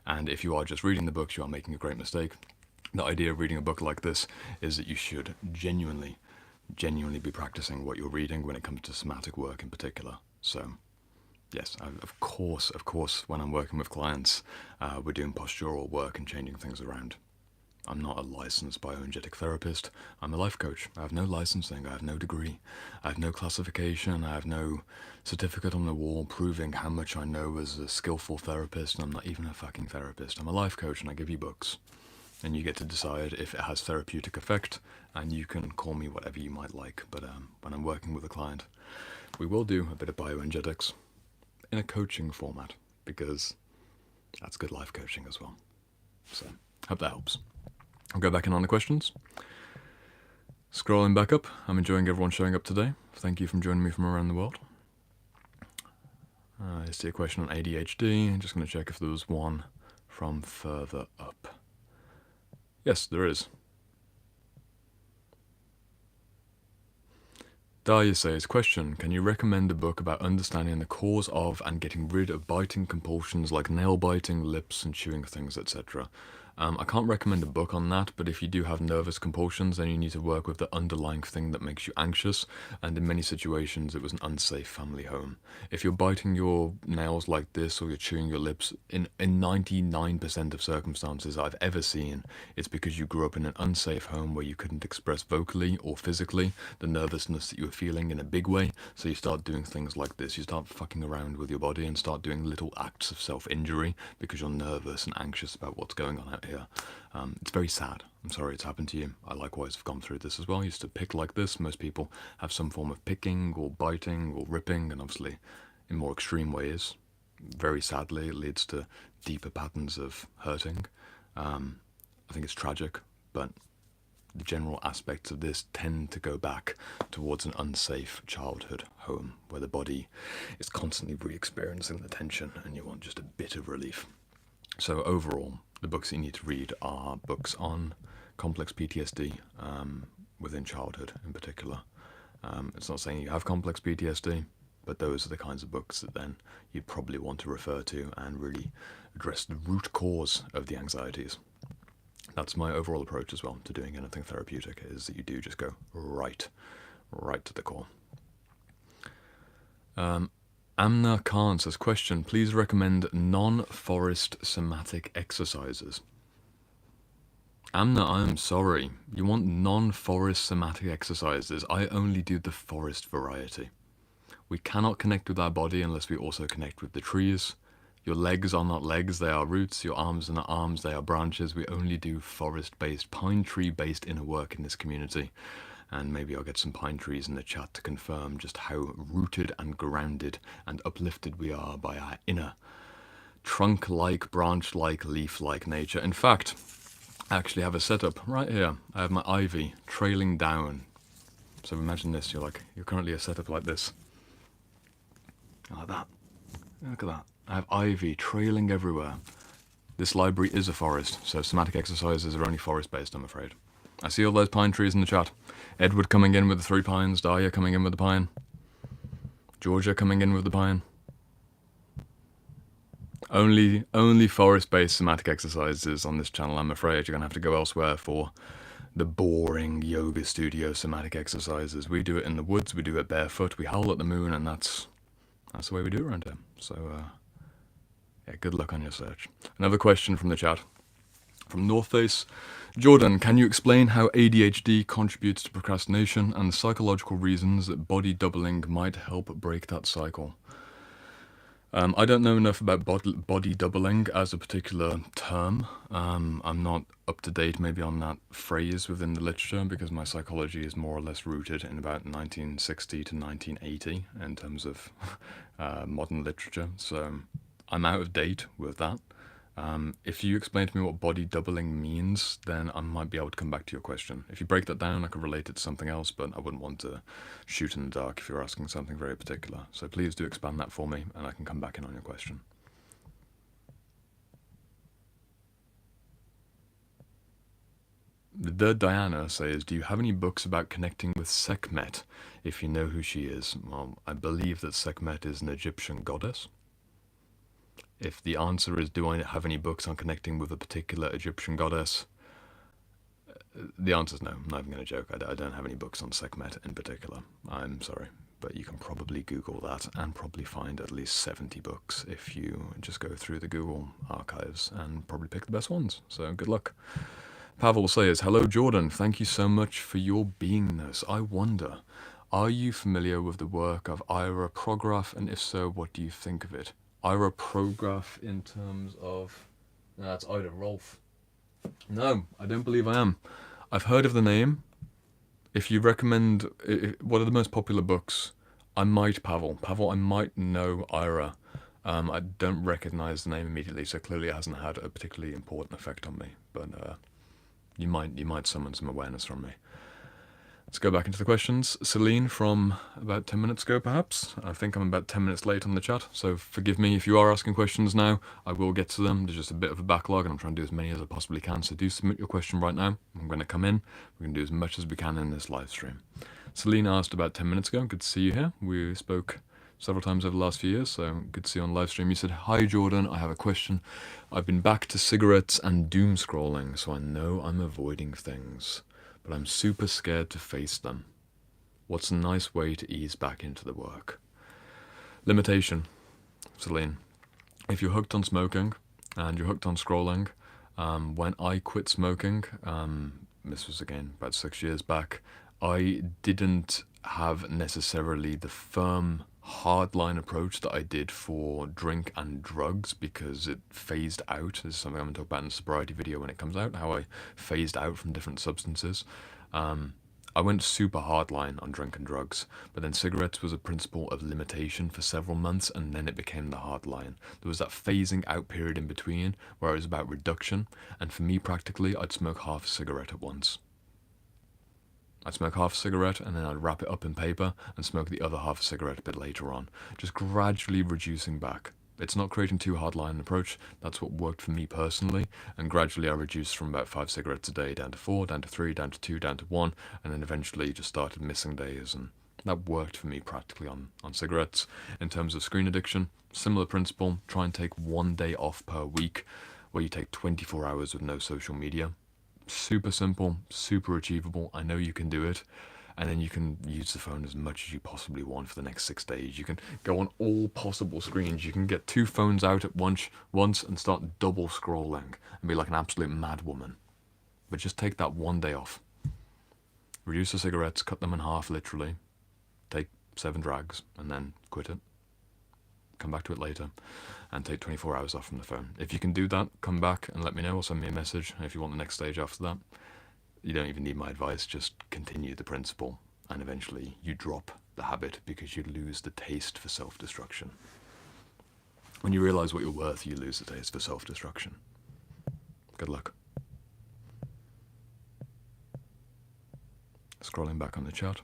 And if you are just reading the books, you are making a great mistake. The idea of reading a book like this is that you should genuinely be practicing what you're reading when it comes to somatic work in particular. So, yes, of course, when I'm working with clients, we're doing postural work and changing things around. I'm not a licensed bioenergetic therapist. I'm a life coach. I have no licensing. I have no degree. I have no classification. I have no certificate on the wall proving how much I know as a skillful therapist. And I'm not even a fucking therapist. I'm a life coach and I give you books. And you get to decide if it has therapeutic effect. And you can call me whatever you might like. But when I'm working with a client, we will do a bit of bioenergetics in a coaching format. Because that's good life coaching as well. So, hope that helps. I'll go back in on the questions. Scrolling back up, I'm enjoying everyone showing up today. Thank you for joining me from around the world. I see a question on ADHD. I'm just going to check if there was one from further up. Yes, there is. Daya says, question, can you recommend a book about understanding the cause of and getting rid of biting compulsions like nail biting, lips and chewing things, etc.? I can't recommend a book on that, but if you do have nervous compulsions, then you need to work with the underlying thing that makes you anxious, and in many situations it was an unsafe family home. If you're biting your nails like this or you're chewing your lips, in 99% of circumstances I've ever seen, it's because you grew up in an unsafe home where you couldn't express vocally or physically the nervousness that you were feeling in a big way, so you start doing things like this. You start fucking around with your body and start doing little acts of self-injury because you're nervous and anxious about what's going on out here. It's very sad. I'm sorry it's happened to you. I likewise have gone through this as well. I used to pick like this. Most people have some form of picking or biting or ripping, and obviously in more extreme ways. Very sadly, it leads to deeper patterns of hurting. I think it's tragic, but the general aspects of this tend to go back towards an unsafe childhood home where the body is constantly re-experiencing the tension and you want just a bit of relief. So overall, the books that you need to read are books on complex PTSD within childhood in particular. It's not saying you have complex PTSD, but those are the kinds of books that then you'd probably want to refer to and really address the root cause of the anxieties. That's my overall approach as well to doing anything therapeutic, is that you do just go right to the core. Amna Khan says, question, please recommend non-forest somatic exercises. Amna, I am sorry. You want non-forest somatic exercises. I only do the forest variety. We cannot connect with our body unless we also connect with the trees. Your legs are not legs, they are roots. Your arms are not arms, they are branches. We only do forest-based, pine tree-based inner work in this community. And maybe I'll get some pine trees in the chat to confirm just how rooted and grounded and uplifted we are by our inner trunk-like, branch-like, leaf-like nature. In fact, I actually have a setup right here. I have my ivy trailing down. So imagine this, you're currently a setup like this. Like that. Look at that. I have ivy trailing everywhere. This library is a forest, so somatic exercises are only forest-based, I'm afraid. I see all those pine trees in the chat. Edward coming in with the 3 pines. Dahlia coming in with the pine. Georgia coming in with the pine. Only forest-based somatic exercises on this channel. I'm afraid you're going to have to go elsewhere for the boring yoga studio somatic exercises. We do it in the woods, we do it barefoot, we howl at the moon, and that's the way we do it around here. So, yeah, good luck on your search. Another question from the chat. From North Face. Jordan, can you explain how ADHD contributes to procrastination and the psychological reasons that body doubling might help break that cycle? I don't know enough about body doubling as a particular term. I'm not up to date maybe on that phrase within the literature because my psychology is more or less rooted in about 1960 to 1980 in terms of modern literature. So I'm out of date with that. If you explain to me what body doubling means, then I might be able to come back to your question. If you break that down, I could relate it to something else, but I wouldn't want to shoot in the dark if you're asking something very particular. So please do expand that for me, and I can come back in on your question. The Diana says, do you have any books about connecting with Sekhmet, if you know who she is? Well, I believe that Sekhmet is an Egyptian goddess. If the answer is, do I have any books on connecting with a particular Egyptian goddess? The answer is no. I'm not even going to joke. I don't have any books on Sekhmet in particular. I'm sorry. But you can probably Google that and probably find at least 70 books if you just go through the Google archives and probably pick the best ones. So good luck. Pavel says, hello Jordan, thank you so much for your beingness. I wonder, are you familiar with the work of Ira Prograph, and if so, what do you think of it? Ira Prograph in terms of... No, that's Ida Rolf. No, I don't believe I am. I've heard of the name. If you recommend... what are the most popular books? I might, Pavel, I might know Ira. I don't recognize the name immediately, so clearly it hasn't had a particularly important effect on me. But you might summon some awareness from me. Let's go back into the questions. Celine from about 10 minutes ago, perhaps. I think I'm about 10 minutes late on the chat, so forgive me if you are asking questions now. I will get to them. There's just a bit of a backlog, and I'm trying to do as many as I possibly can, so do submit your question right now. I'm going to come in. We're going to do as much as we can in this live stream. Celine asked about 10 minutes ago. Good to see you here. We spoke several times over the last few years, so good to see you on live stream. You said, hi Jordan, I have a question. I've been back to cigarettes and doom scrolling, so I know I'm avoiding things, but I'm super scared to face them. What's a nice way to ease back into the work? Limitation, Celine. If you're hooked on smoking and you're hooked on scrolling, when I quit smoking, this was again about 6 years back, I didn't have necessarily the firm hardline approach that I did for drink and drugs because it phased out. This is something I'm going to talk about in the sobriety video when it comes out, how I phased out from different substances. I went super hardline on drink and drugs, but then cigarettes was a principle of limitation for several months, and then it became the hard line. There was that phasing out period in between where it was about reduction, and for me practically I'd smoke half a cigarette at once. I'd smoke half a cigarette and then I'd wrap it up in paper and smoke the other half a cigarette a bit later on. Just gradually reducing back. It's not creating too hardline an approach. That's what worked for me personally. And gradually I reduced from about 5 cigarettes a day down to 4, down to 3, down to 2, down to 1. And then eventually just started missing days. And that worked for me practically on cigarettes. In terms of screen addiction, similar principle. Try and take 1 day off per week where you take 24 hours with no social media. Super simple, super achievable. I know you can do it. And then you can use the phone as much as you possibly want for the next 6 days. You can go on all possible screens. You can get 2 phones out at once and start double scrolling and be like an absolute mad woman. But just take that 1 day off. Reduce the cigarettes, cut them in half literally. Take 7 drags and then quit it. Come back to it later and take 24 hours off from the phone. If you can do that, come back and let me know or send me a message. And if you want the next stage after that, you don't even need my advice, just continue the principle and eventually you drop the habit because you lose the taste for self-destruction. When you realize what you're worth, you lose the taste for self-destruction. Good luck. Scrolling back on the chat.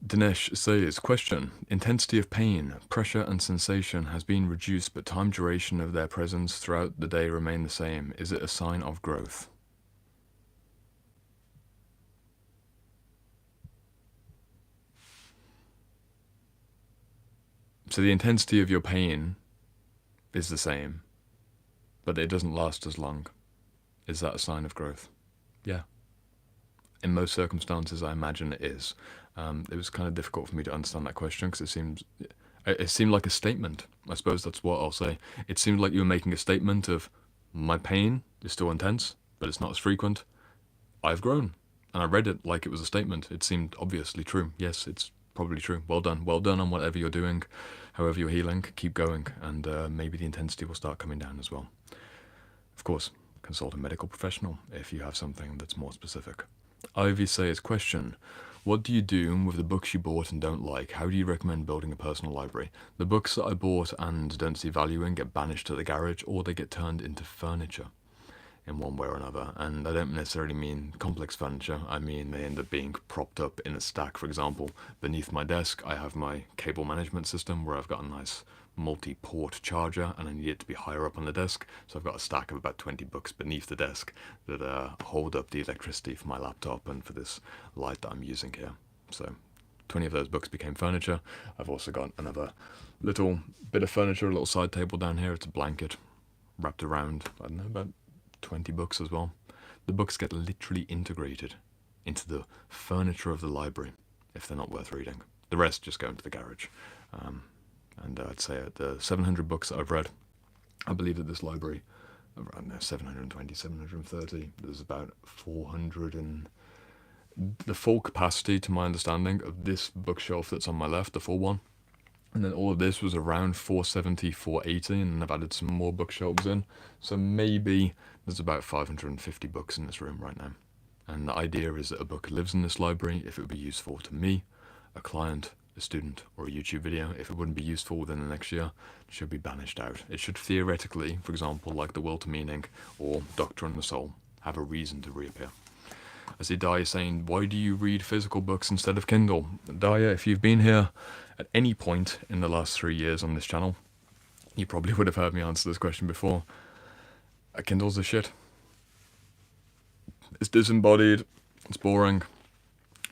Dinesh says, question, intensity of pain, pressure and sensation has been reduced but time duration of their presence throughout the day remain the same. Is it a sign of growth? So the intensity of your pain is the same, but it doesn't last as long. Is that a sign of growth? Yeah. In most circumstances, I imagine it is. It was kind of difficult for me to understand that question because it seemed like a statement. I suppose that's what I'll say. It seemed like you were making a statement of, my pain is still intense, but it's not as frequent. I've grown. And I read it like it was a statement. It seemed obviously true. Yes, it's probably true. Well done. Well done on whatever you're doing, however you're healing. Keep going, and maybe the intensity will start coming down as well. Of course, consult a medical professional if you have something that's more specific. Ivy says, question, what do you do with the books you bought and don't like? How do you recommend building a personal library? The books that I bought and don't see value in get banished to the garage, or they get turned into furniture in one way or another. And I don't necessarily mean complex furniture. I mean they end up being propped up in a stack. For example, beneath my desk I have my cable management system where I've got a nice multi-port charger, and I need it to be higher up on the desk, so I've got a stack of about 20 books beneath the desk that hold up the electricity for my laptop and for this light that I'm using here. So 20 of those books became furniture. I've also got another little bit of furniture, a little side table down here. It's a blanket wrapped around, I don't know, about 20 books as well. The books get literally integrated into the furniture of the library if they're not worth reading. The rest just go into the garage. And I'd say the 700 books that I've read, I believe that this library, around there, 720, 730, there's about 400 and... The full capacity, to my understanding, of this bookshelf that's on my left, the full one, and then all of this was around 470, 480, and then I've added some more bookshelves in. So maybe there's about 550 books in this room right now. And the idea is that a book lives in this library if it would be useful to me, a client, a student, or a YouTube video. If it wouldn't be useful within the next year, it should be banished out. It should theoretically, for example, like The Will to Meaning or Doctor and the Soul, have a reason to reappear. I see Daya saying, why do you read physical books instead of Kindle? Daya, if you've been here at any point in the last 3 years on this channel, you probably would have heard me answer this question before. Kindle's a shit. It's disembodied, it's boring.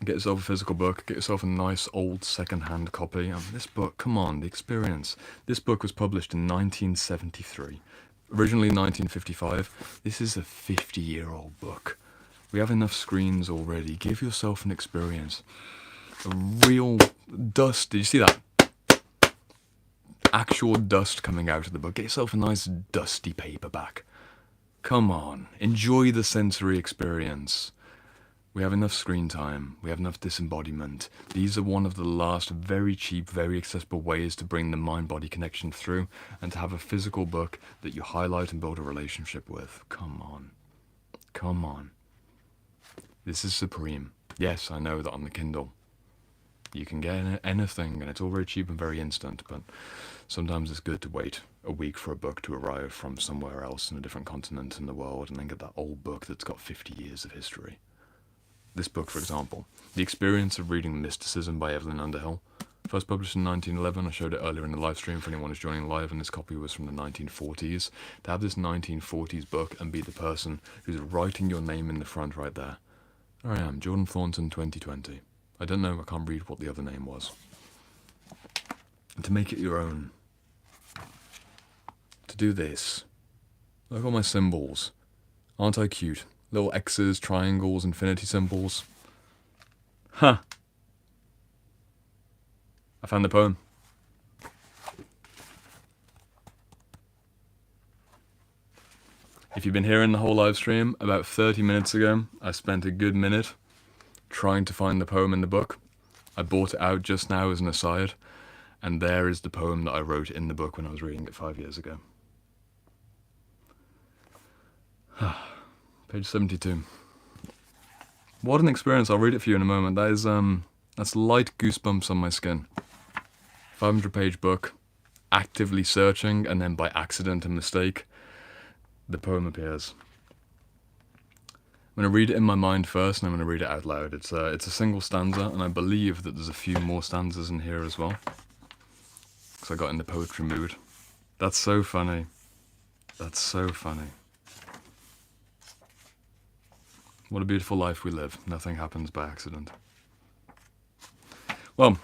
Get yourself a physical book, get yourself a nice old second-hand copy. This book, come on, the experience. This book was published in 1973, originally 1955. This is a 50-year-old book. We have enough screens already. Give yourself an experience. A real dust. Did you see that? Actual dust coming out of the book. Get yourself a nice dusty paperback. Come on, enjoy the sensory experience. We have enough screen time, we have enough disembodiment. These are one of the last very cheap, very accessible ways to bring the mind-body connection through, and to have a physical book that you highlight and build a relationship with. Come on. Come on. This is supreme. Yes, I know that on the Kindle you can get anything and it's all very cheap and very instant, but sometimes it's good to wait a week for a book to arrive from somewhere else in a different continent in the world, and then get that old book that's got 50 years of history. This book, for example, The Experience of Reading Mysticism by Evelyn Underhill, first published in 1911. I showed it earlier in the live stream for anyone who's joining live, and this copy was from the 1940s. To have this 1940s book and be the person who's writing your name in the front right there. There I am, Jordan Thornton 2020. I don't know, I can't read what the other name was. And to make it your own. To do this. Look at all my symbols. Aren't I cute? Little X's, triangles, infinity symbols. Huh. I found the poem. If you've been hearing the whole live stream, about 30 minutes ago, I spent a good minute trying to find the poem in the book. I bought it out just now as an aside, and there is the poem that I wrote in the book when I was reading it 5 years ago. Page 72. What an experience. I'll read it for you in a moment. That is, that's light goosebumps on my skin. 500-page book, actively searching, and then by accident and mistake, the poem appears. I'm going to read it in my mind first, and I'm going to read it out loud. It's a single stanza, and I believe that there's a few more stanzas in here as well, because I got in the poetry mood. That's so funny. That's so funny. What a beautiful life we live. Nothing happens by accident. Well,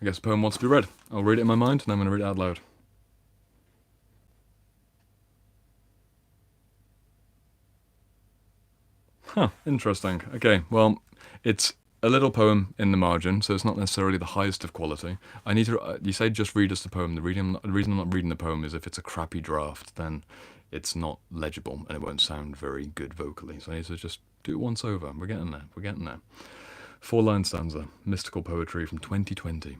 I guess the poem wants to be read. I'll read it in my mind, and I'm going to read it out loud. Huh, interesting. Okay, well, it's a little poem in the margin, so it's not necessarily the highest of quality. I need to. You say just read us the poem. The reason I'm not reading the poem is if it's a crappy draft, then it's not legible and it won't sound very good vocally. So I need to just do it once over. We're getting there. We're getting there. 4-line stanza, mystical poetry from 2020.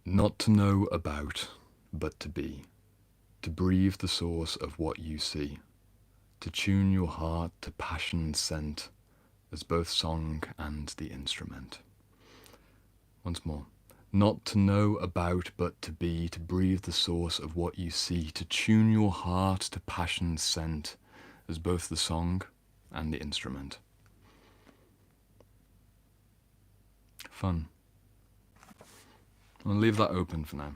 Not to know about, but to be. To breathe the source of what you see. To tune your heart to passion scent as both song and the instrument. Once more. Not to know about, but to be. To breathe the source of what you see. To tune your heart to passion scent as both the song and the instrument. Fun. I'll leave that open for now.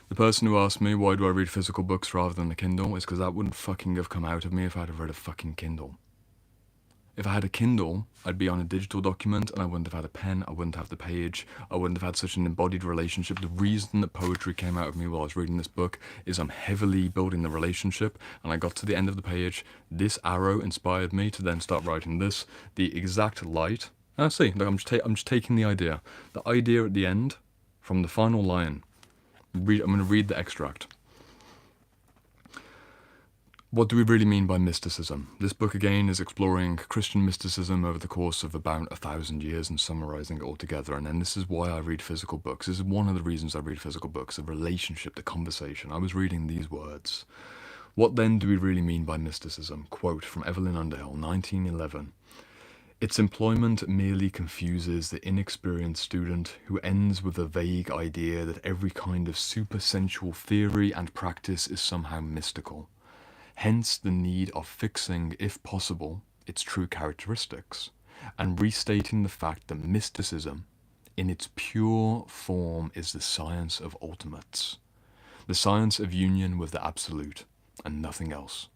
The person who asked me why do I read physical books rather than the Kindle is because that wouldn't fucking have come out of me if I'd have read a fucking Kindle. If I had a Kindle, I'd be on a digital document and I wouldn't have had a pen, I wouldn't have the page, I wouldn't have had such an embodied relationship. The reason that poetry came out of me while I was reading this book is I'm heavily building the relationship, and I got to the end of the page, this arrow inspired me to then start writing this, the exact light. See, look, I'm just taking the idea. The idea at the end, from the final line. I'm going to read the extract. What do we really mean by mysticism? This book again is exploring Christian mysticism over the course of about 1,000 years and summarizing it all together. And then this is why I read physical books. This is one of the reasons I read physical books, the relationship, the conversation. I was reading these words. What then do we really mean by mysticism? Quote from Evelyn Underhill, 1911. Its employment merely confuses the inexperienced student who ends with a vague idea that every kind of supersensual theory and practice is somehow mystical. Hence the need of fixing, if possible, its true characteristics, and restating the fact that mysticism, in its pure form, is the science of ultimates, the science of union with the absolute, and nothing else.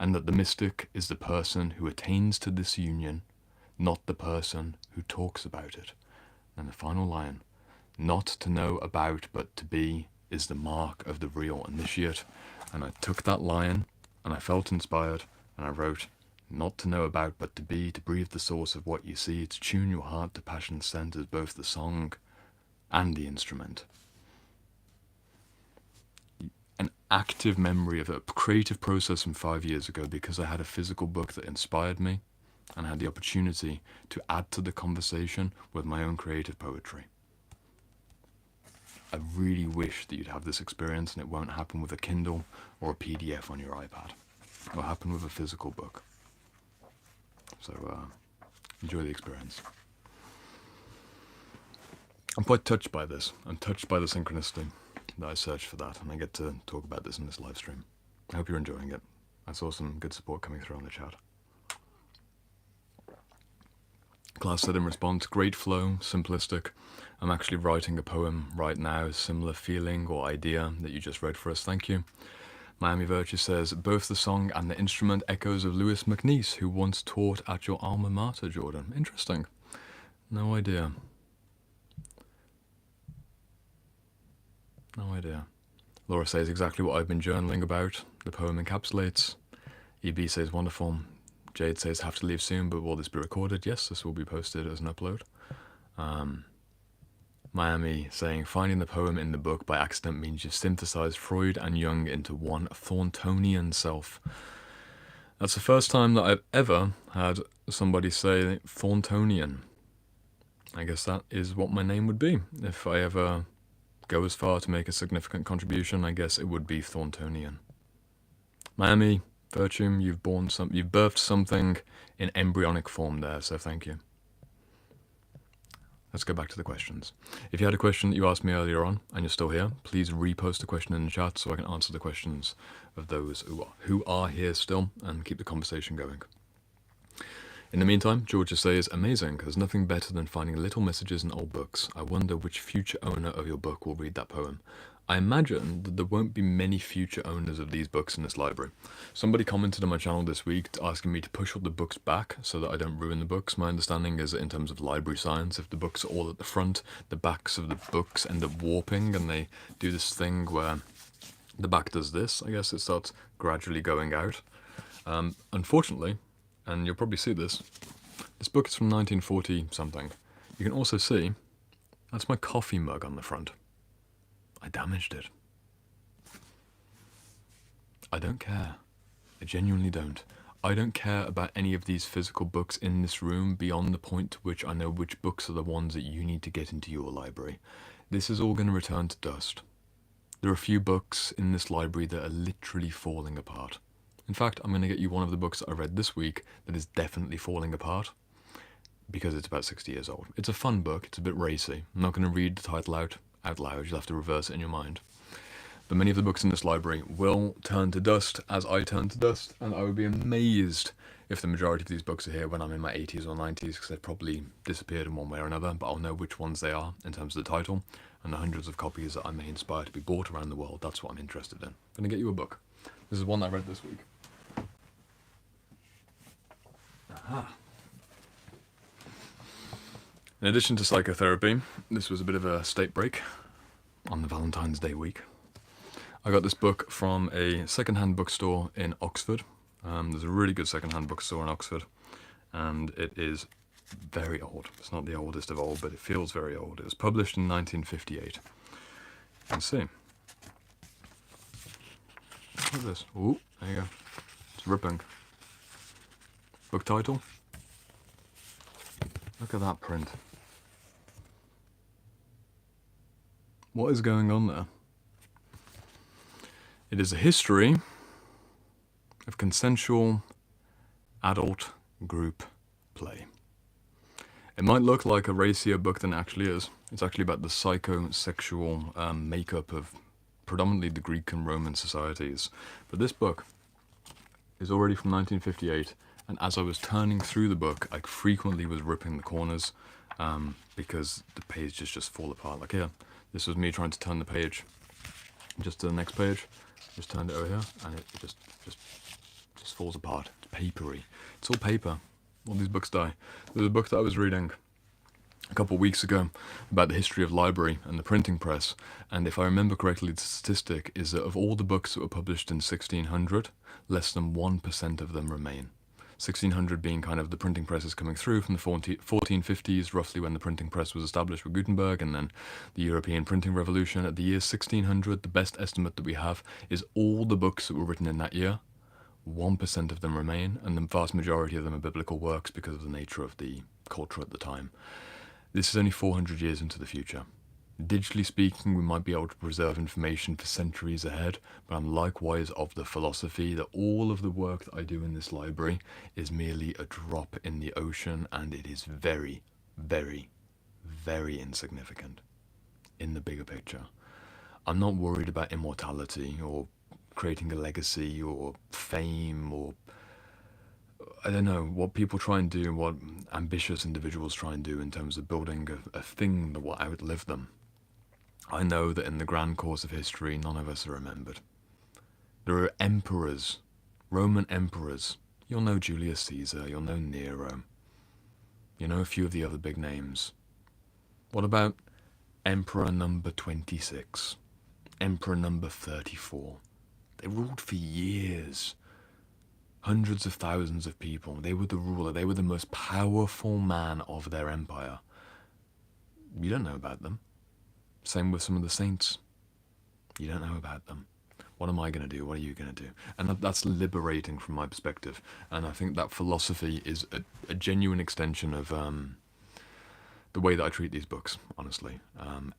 And that the mystic is the person who attains to this union, not the person who talks about it. And the final line, not to know about but to be is the mark of the real initiate. And I took that line and I felt inspired and I wrote, not to know about but to be, to breathe the source of what you see, to tune your heart to passion's scent as both the song and the instrument. An active memory of a creative process from 5 years ago because I had a physical book that inspired me and had the opportunity to add to the conversation with my own creative poetry. I really wish that you'd have this experience and it won't happen with a Kindle or a PDF on your iPad. It'll happen with a physical book. So enjoy the experience. I'm quite touched by this. I'm touched by the synchronicity that I searched for that, and I get to talk about this in this live stream. I hope you're enjoying it. I saw some good support coming through on the chat. Class said in response, great flow, simplistic. I'm actually writing a poem right now, similar feeling or idea that you just read for us. Thank you. Miami Virtue says, both the song and the instrument echoes of Louis MacNeice, who once taught at your alma mater, Jordan. Interesting. No idea. No idea. Laura says exactly what I've been journaling about. The poem encapsulates. EB says wonderful. Jade says have to leave soon, but will this be recorded? Yes, this will be posted as an upload. Miami saying finding the poem in the book by accident means you've synthesized Freud and Jung into one Thorntonian self. That's the first time that I've ever had somebody say Thorntonian. I guess that is what my name would be. If I ever go as far to make a significant contribution, I guess it would be Thorntonian. Miami Virtue, you've birthed something in embryonic form there, so thank you. Let's go back to the questions. If you had a question that you asked me earlier on and you're still here, please repost the question in the chat so I can answer the questions of those who are here still and keep the conversation going. In the meantime, Georgia says, amazing, there's nothing better than finding little messages in old books. I wonder which future owner of your book will read that poem. I imagine that there won't be many future owners of these books in this library. Somebody commented on my channel this week asking me to push all the books back so that I don't ruin the books. My understanding is that in terms of library science, if the books are all at the front, the backs of the books end up warping, and they do this thing where the back does this. I guess it starts gradually going out. Unfortunately, and you'll probably see this book is from 1940 something. You can also see that's my coffee mug on the front. I damaged it. I don't care. I genuinely don't. I don't care about any of these physical books in this room beyond the point to which I know which books are the ones that you need to get into your library. This is all going to return to dust. There are a few books in this library that are literally falling apart. In fact, I'm going to get you one of the books that I read this week that is definitely falling apart because it's about 60 years old. It's a fun book. It's a bit racy. I'm not going to read the title out loud. You'll have to reverse it in your mind. But many of the books in this library will turn to dust as I turn to dust, and I would be amazed if the majority of these books are here when I'm in my 80s or 90s, because they've probably disappeared in one way or another, but I'll know which ones they are in terms of the title, and the hundreds of copies that I may inspire to be bought around the world. That's what I'm interested in. I'm going to get you a book. This is one I read this week. Aha. In addition to psychotherapy, this was a bit of a state break on the Valentine's Day week. I got this book from a second-hand bookstore in Oxford. There's a really good second-hand bookstore in Oxford, and it is very old. It's not the oldest of old, but it feels very old. It was published in 1958. You can see. Look at this. Ooh, there you go. It's ripping. Book title. Look at that print. What is going on there? It is a history of consensual adult group play. It might look like a racier book than it actually is. It's actually about the psychosexual makeup of predominantly the Greek and Roman societies. But this book is already from 1958, and as I was turning through the book, I frequently was ripping the corners because the pages just fall apart. Like here, this was me trying to turn the page just to the next page. Just turned it over here, and it just falls apart. It's papery. It's all paper. All these books die. There's a book that I was reading a couple of weeks ago about the history of library and the printing press, and if I remember correctly, the statistic is that of all the books that were published in 1600, less than 1% of them remain. 1600 being kind of the printing presses coming through from the 1450s, roughly when the printing press was established with Gutenberg, and then the European printing revolution. At the year 1600, the best estimate that we have is all the books that were written in that year, 1% of them remain, and the vast majority of them are biblical works because of the nature of the culture at the time. This is only 400 years into the future. Digitally speaking, we might be able to preserve information for centuries ahead, but I'm likewise of the philosophy that all of the work that I do in this library is merely a drop in the ocean, and it is very, very, very insignificant in the bigger picture. I'm not worried about immortality or creating a legacy or fame or I don't know, what people try and do, what ambitious individuals try and do in terms of building a thing that will outlive them. I know that in the grand course of history, none of us are remembered. There are emperors, Roman emperors. You'll know Julius Caesar, you'll know Nero. You know a few of the other big names. What about Emperor number 26? Emperor number 34? They ruled for years. Hundreds of thousands of people. They were the ruler. They were the most powerful man of their empire. You don't know about them. Same with some of the saints. You don't know about them. What am I going to do? What are you going to do? And that's liberating from my perspective. And I think that philosophy is a genuine extension of the way that I treat these books, honestly.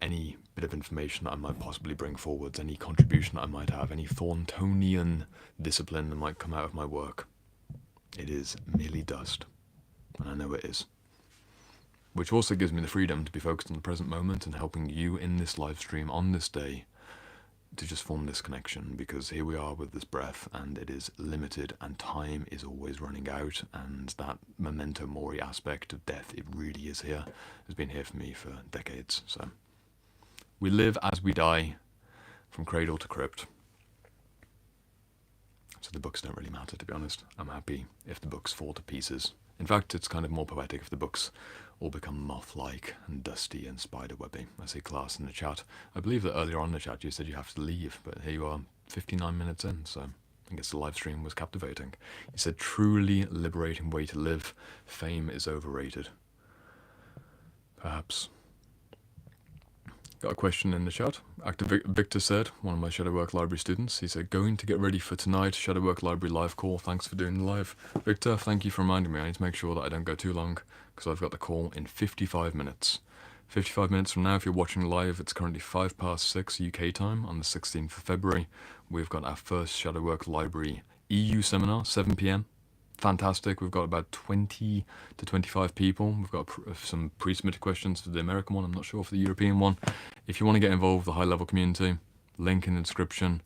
Any bit of information that I might possibly bring forwards, any contribution that I might have, any Thorntonian discipline that might come out of my work, it is merely dust. And I know it is. Which also gives me the freedom to be focused on the present moment and helping you in this live stream on this day to just form this connection, because here we are with this breath and it is limited and time is always running out, and that memento mori aspect of death, it really is has been here for me for decades. So we live as we die, from cradle to crypt. So the books don't really matter, to be honest. I'm happy if the books fall to pieces. In fact, it's kind of more poetic if the books all become moth-like and dusty and spiderwebby. I see Class in the chat. I believe that earlier on in the chat you said you have to leave, but here you are, 59 minutes in, so I guess the live stream was captivating. You said, truly liberating way to live. Fame is overrated. Perhaps. Got a question in the chat. Active Viktor said, one of my Shadowwork Library students, he said, going to get ready for tonight, Shadowwork Library live call. Thanks for doing the live. Viktor, thank you for reminding me. I need to make sure that I don't go too long, because I've got the call in 55 minutes. 55 minutes from now, if you're watching live, it's currently 6:05 UK time on the 16th of February. We've got our first Shadowwork Library EU seminar, 7 p.m. Fantastic. We've got about 20 to 25 people. We've got some pre-submitted questions for the American one. I'm not sure for the European one. If you want to get involved with the high-level community, link in the description.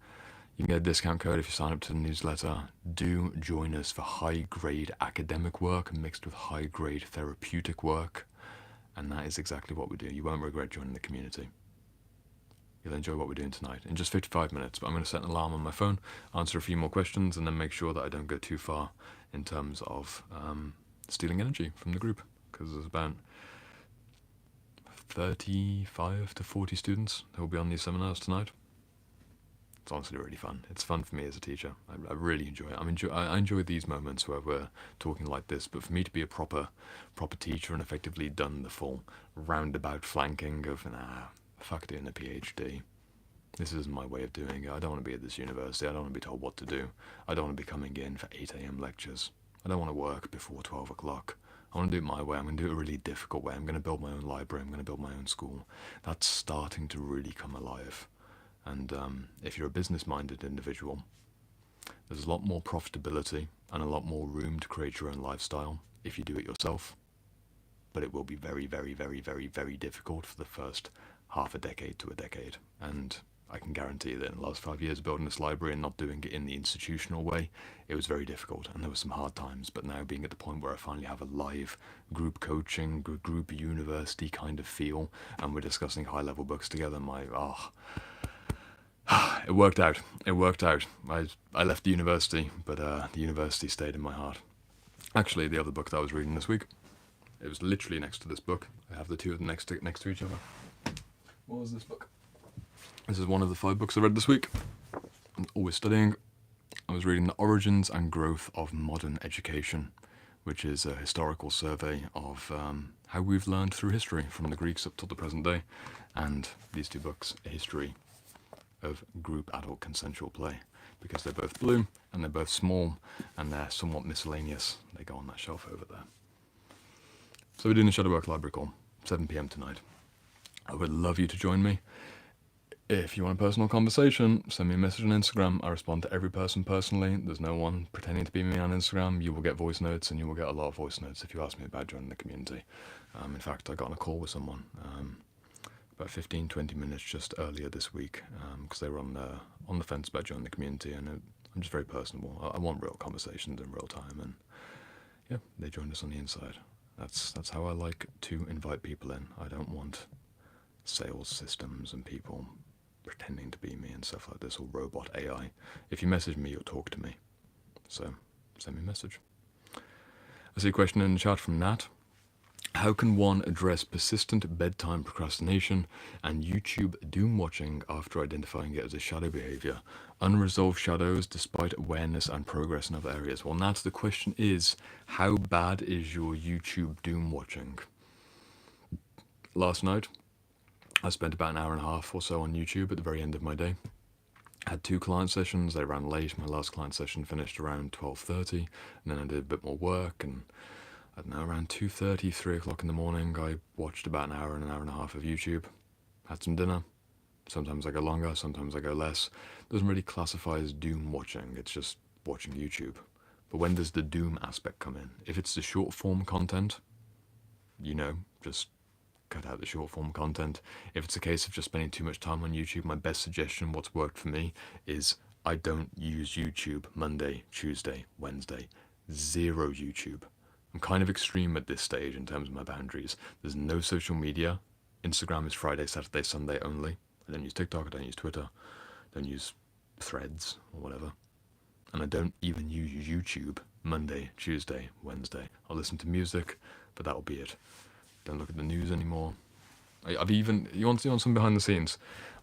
You can get a discount code if you sign up to the newsletter. Do join us for high-grade academic work mixed with high-grade therapeutic work. And that is exactly what we do. You won't regret joining the community. You'll enjoy what we're doing tonight in just 55 minutes. But I'm going to set an alarm on my phone, answer a few more questions, and then make sure that I don't go too far in terms of stealing energy from the group, because there's about 35 to 40 students who will be on these seminars tonight. It's honestly really fun. It's fun for me as a teacher. I really enjoy it. I enjoy these moments where we're talking like this, but for me to be a proper teacher and effectively done the full roundabout flanking of, fuck doing a PhD. This isn't my way of doing it. I don't want to be at this university. I don't want to be told what to do. I don't want to be coming in for 8 a.m. lectures. I don't want to work before 12 o'clock. I want to do it my way. I'm going to do it a really difficult way. I'm going to build my own library. I'm going to build my own school. That's starting to really come alive. And if you're a business-minded individual, there's a lot more profitability and a lot more room to create your own lifestyle if you do it yourself. But it will be very, very, very, very, very difficult for the first half a decade to a decade. And I can guarantee that in the last 5 years building this library and not doing it in the institutional way, it was very difficult and there were some hard times. But now being at the point where I finally have a live group coaching, group university kind of feel, and we're discussing high-level books together, it worked out. It worked out. I left the university, but the university stayed in my heart. Actually, the other book that I was reading this week, it was literally next to this book. I have the two of them next to each other. What was this book? This is one of the 5 books I read this week. I'm always studying. I was reading The Origins and Growth of Modern Education, which is a historical survey of how we've learned through history from the Greeks up till the present day. And these 2 books, A History of Group Adult Consensual Play, because they're both blue and they're both small and they're somewhat miscellaneous. They go on that shelf over there. So we're doing the Shadowwork Library call, 7 p.m. tonight. I would love you to join me. If you want a personal conversation, send me a message on Instagram. I respond to every person personally. There's no one pretending to be me on Instagram. You will get voice notes, and you will get a lot of voice notes if you ask me about joining the community. In fact, I got on a call with someone about 15-20 minutes just earlier this week, because they were on the fence about joining the community, and I'm just very personable. I want real conversations in real time, and yeah, they joined us on the inside. That's how I like to invite people in. I don't want sales systems and people pretending to be me and stuff like this, or robot AI. If you message me, you'll talk to me. So send me a message. I see a question in the chat from Nat. How can one address persistent bedtime procrastination and YouTube doom watching after identifying it as a shadow behavior? Unresolved shadows despite awareness and progress in other areas. Well, Nat, the question is, how bad is your YouTube doom watching? Last night, I spent about an hour and a half or so on YouTube at the very end of my day. I had 2 client sessions. They ran late. My last client session finished around 12:30, and then I did a bit more work, and I don't know, around 2:30, 3 o'clock in the morning, I watched about an hour and a half of YouTube, had some dinner. Sometimes I go longer, sometimes I go less. Doesn't really classify as doom watching, it's just watching YouTube. But when does the doom aspect come in? If it's the short form content, just cut out the short form content. If it's a case of just spending too much time on YouTube, my best suggestion, what's worked for me, is I don't use YouTube Monday, Tuesday, Wednesday. 0 YouTube. I'm kind of extreme at this stage in terms of my boundaries. There's no social media. Instagram is Friday, Saturday, Sunday only. I don't use TikTok, I don't use Twitter. Don't use Threads or whatever. And I don't even use YouTube Monday, Tuesday, Wednesday. I'll listen to music, but that'll be it. Don't look at the news anymore. I've even, you want some behind the scenes?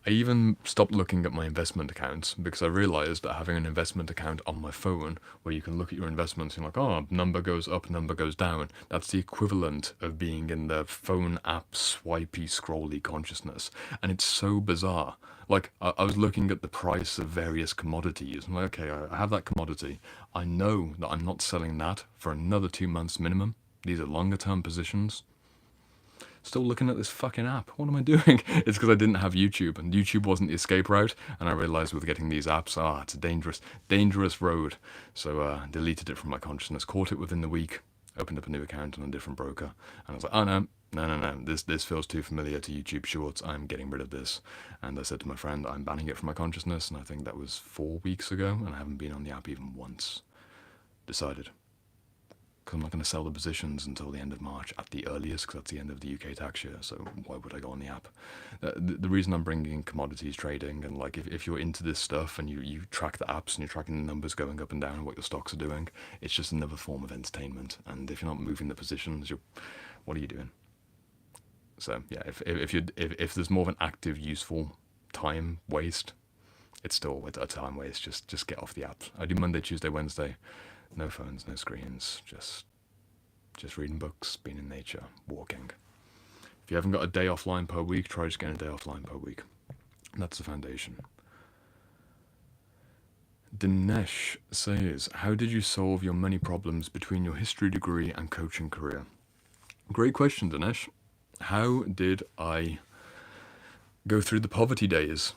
I even stopped looking at my investment accounts because I realized that having an investment account on my phone where you can look at your investments and you're like, oh, number goes up, number goes down. That's the equivalent of being in the phone app swipey, scrolly consciousness. And it's so bizarre. Like, I was looking at the price of various commodities. I'm like, okay, I have that commodity. I know that I'm not selling that for another 2 months minimum. These are longer term positions. Still looking at this fucking app. What am I doing? It's because I didn't have YouTube, and YouTube wasn't the escape route. And I realized with getting these apps, it's a dangerous road. So deleted it from my consciousness, caught it within the week, opened up a new account on a different broker, and I was like, oh no. This feels too familiar to YouTube Shorts. I'm getting rid of this. And I said to my friend, I'm banning it from my consciousness. And I think that was 4 weeks ago, and I haven't been on the app even once. Decided. Because I'm not going to sell the positions until the end of March at the earliest, because that's the end of the UK tax year, so why would I go on the app? The reason I'm bringing commodities trading, and like if you're into this stuff and you track the apps and you're tracking the numbers going up and down and what your stocks are doing, it's just another form of entertainment. And if you're not moving the positions, what are you doing? So yeah, if there's more of an active, useful time waste, it's still a time waste. Just get off the app. I do Monday, Tuesday, Wednesday. No phones, no screens, just reading books, being in nature, walking. If you haven't got a day offline per week, try just getting a day offline per week. That's the foundation. Dinesh says, how did you solve your money problems between your history degree and coaching career? Great question, Dinesh. How did I go through the poverty days?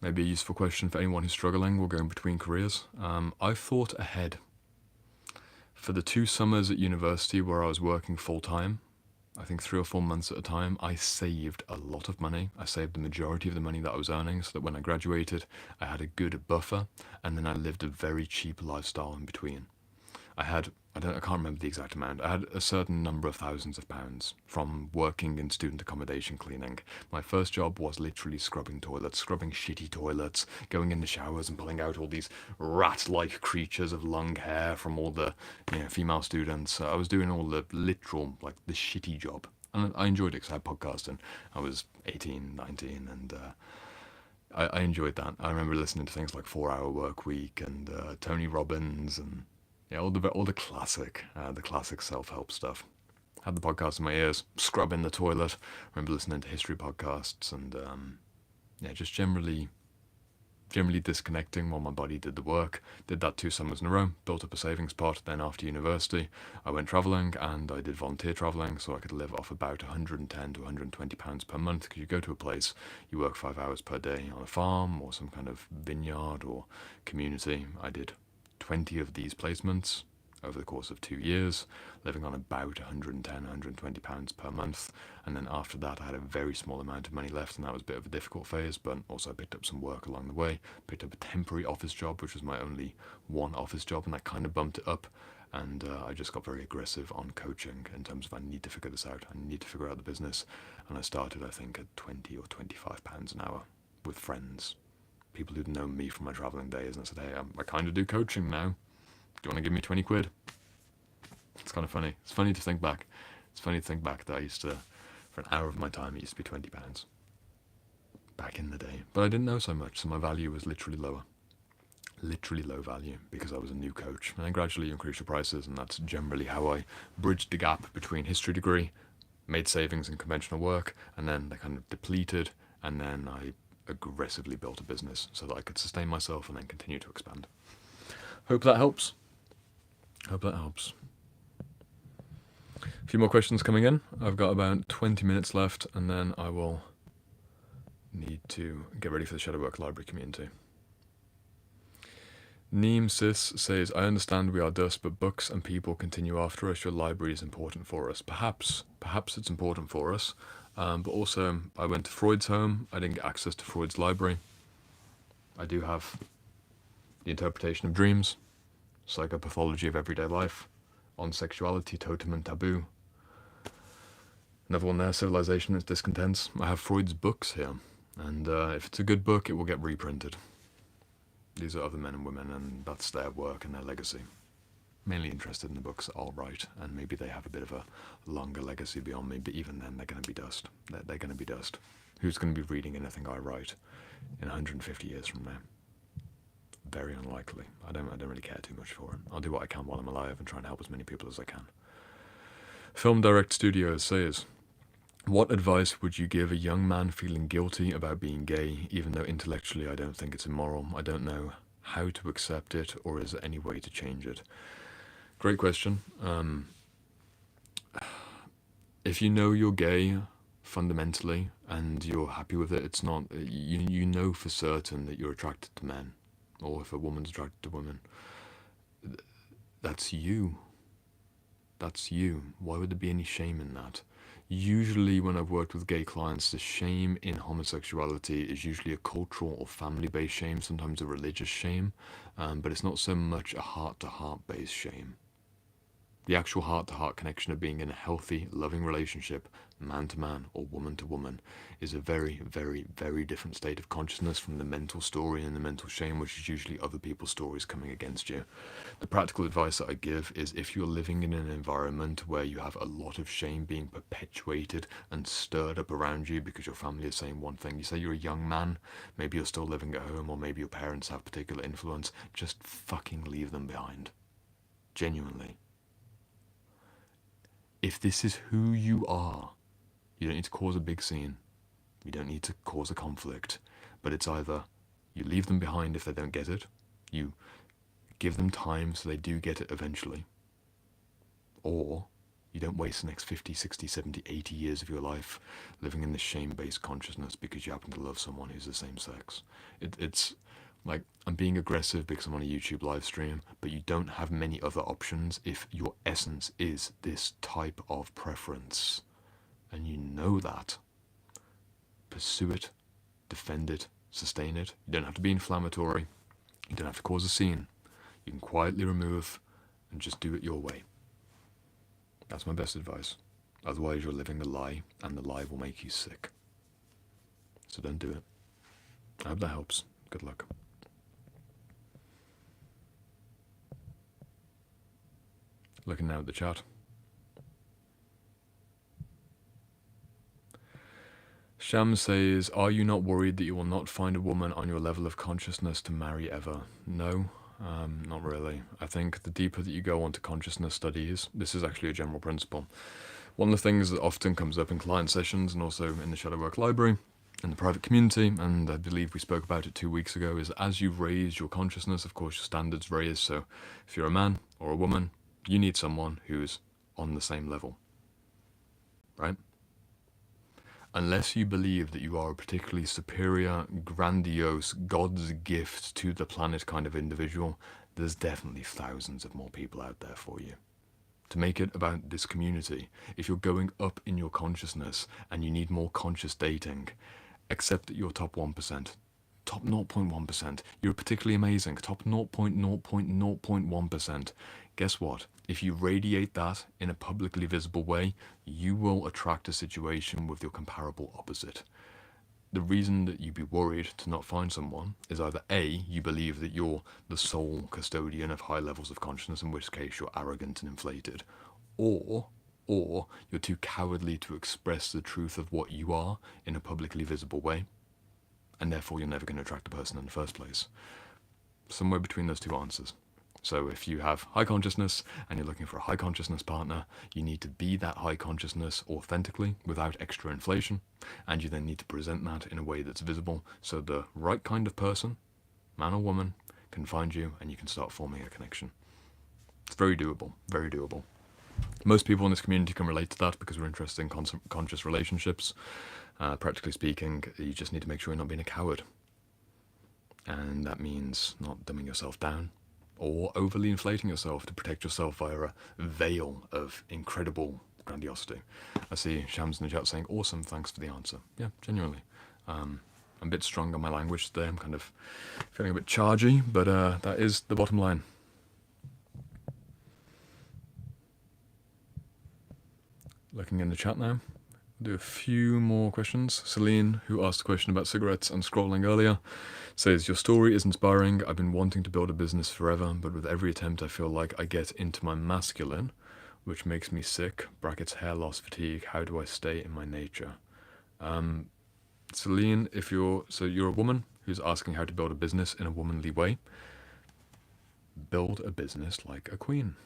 Maybe a useful question for anyone who's struggling or going between careers. I thought ahead. For the 2 summers at university where I was working full-time, I think 3 or 4 months at a time, I saved a lot of money. I saved the majority of the money that I was earning so that when I graduated, I had a good buffer, and then I lived a very cheap lifestyle in between. I can't remember the exact amount. I had a certain number of thousands of pounds from working in student accommodation cleaning. My first job was literally scrubbing toilets, scrubbing shitty toilets, going in the showers and pulling out all these rat-like creatures of long hair from all the female students. I was doing all the literal, like the shitty job. And I enjoyed it because I had podcasting. I was 18, 19, and I enjoyed that. I remember listening to things like 4 Hour Work Week and Tony Robbins and all the classic self-help stuff. Had the podcast in my ears, scrubbing the toilet. I remember listening to history podcasts and just generally disconnecting while my body did the work. Did that 2 summers in a row, built up a savings pot. Then after university, I went travelling and I did volunteer travelling so I could live off about 110 to 120 pounds per month, because you go to a place, you work 5 hours per day on a farm or some kind of vineyard or community. I did 20 of these placements over the course of 2 years, living on about 110, 120 pounds per month. And then after that, I had a very small amount of money left, and that was a bit of a difficult phase, but also I picked up some work along the way, picked up a temporary office job, which was my only one office job, and that kind of bumped it up. And I just got very aggressive on coaching in terms of I need to figure this out, I need to figure out the business. And I started, I think, at 20 or 25 pounds an hour with friends, people who'd known me from my travelling days, and I said, hey, I kind of do coaching now. Do you want to give me 20 quid? It's kind of funny. It's funny to think back. It's funny to think back that I used to, for an hour of my time, it used to be £20 back in the day. But I didn't know so much, so my value was literally lower. Literally low value, because I was a new coach. And then gradually you increase your prices, and that's generally how I bridged the gap between history degree, made savings in conventional work, and then they kind of depleted, and then I aggressively built a business so that I could sustain myself and then continue to expand. Hope that helps. A few more questions coming in. I've got about 20 minutes left, and then I will need to get ready for the Shadow Work Library community. Neem Sis says, I understand we are dust, but books and people continue after us. Your library is important for us. Perhaps it's important for us. But also, I went to Freud's home. I didn't get access to Freud's library. I do have the interpretation of dreams, psychopathology of everyday life, on sexuality, totem and taboo. Another one there, civilization and its discontents. I have Freud's books here. And if it's a good book, it will get reprinted. These are other men and women, and that's their work and their legacy. Mainly interested in the books that I'll write, and maybe they have a bit of a longer legacy beyond me, but even then they're going to be dust. They're going to be dust. Who's going to be reading anything I write in 150 years from now? Very unlikely. I don't really care too much for it. I'll do what I can while I'm alive and try and help as many people as I can. Film Direct Studios says, what advice would you give a young man feeling guilty about being gay, even though intellectually I don't think it's immoral? I don't know how to accept it, or is there any way to change it? Great question. If you know you're gay fundamentally and you're happy with it, it's not, you know for certain that you're attracted to men, or if a woman's attracted to women, that's you. That's you. Why would there be any shame in that? Usually when I've worked with gay clients, the shame in homosexuality is usually a cultural or family-based shame, sometimes a religious shame, but it's not so much a heart-to-heart based shame. The actual heart-to-heart connection of being in a healthy, loving relationship, man-to-man or woman-to-woman, is a very, very, very different state of consciousness from the mental story and the mental shame, which is usually other people's stories coming against you. The practical advice that I give is, if you're living in an environment where you have a lot of shame being perpetuated and stirred up around you because your family is saying one thing, you say you're a young man, maybe you're still living at home, or maybe your parents have particular influence, just fucking leave them behind. Genuinely. If this is who you are, you don't need to cause a big scene. You don't need to cause a conflict. But it's either you leave them behind if they don't get it, you give them time so they do get it eventually, or you don't waste the next 50, 60, 70, 80 years of your life living in this shame-based consciousness because you happen to love someone who's the same sex. It's like, I'm being aggressive because I'm on a YouTube live stream, but you don't have many other options if your essence is this type of preference. And you know that. Pursue it, defend it, sustain it. You don't have to be inflammatory. You don't have to cause a scene. You can quietly remove and just do it your way. That's my best advice. Otherwise you're living a lie, and the lie will make you sick. So don't do it. I hope that helps. Good luck. Looking now at the chat. Sham says, are you not worried that you will not find a woman on your level of consciousness to marry ever? No, not really. I think the deeper that you go onto consciousness studies, this is actually a general principle. One of the things that often comes up in client sessions and also in the Shadow Work Library, in the private community, and I believe we spoke about it 2 weeks ago, is as you raise your consciousness, of course your standards raise. So if you're a man or a woman, you need someone who's on the same level, right? Unless you believe that you are a particularly superior, grandiose, God's gift to the planet kind of individual, there's definitely thousands of more people out there for you. To make it about this community, if you're going up in your consciousness and you need more conscious dating, accept that you're top 1%. Top 0.1%. You're particularly amazing. Top 0.0.0.1%. Guess what? If you radiate that in a publicly visible way, you will attract a situation with your comparable opposite. The reason that you'd be worried to not find someone is either A, you believe that you're the sole custodian of high levels of consciousness, in which case you're arrogant and inflated, or you're too cowardly to express the truth of what you are in a publicly visible way, and therefore you're never going to attract a person in the first place. Somewhere between those two answers. So if you have high consciousness and you're looking for a high consciousness partner, you need to be that high consciousness authentically without extra inflation, and you then need to present that in a way that's visible so the right kind of person, man or woman, can find you and you can start forming a connection. It's very doable, very doable. Most people in this community can relate to that because we're interested in conscious relationships. Practically speaking, you just need to make sure you're not being a coward. And that means not dumbing yourself down or overly inflating yourself to protect yourself via a veil of incredible grandiosity. I see Shams in the chat saying, awesome, thanks for the answer. Yeah, genuinely. I'm a bit strong on my language today. I'm kind of feeling a bit chargy, but that is the bottom line. Looking in the chat now. do a few more questions. Celine, who asked a question about cigarettes and scrolling earlier, says, your story is inspiring. I've been wanting to build a business forever, but with every attempt I feel like I get into my masculine, which makes me sick, brackets hair loss, fatigue. How do I stay in my nature? Celine, you're a woman who's asking how to build a business in a womanly way. Build a business like a queen.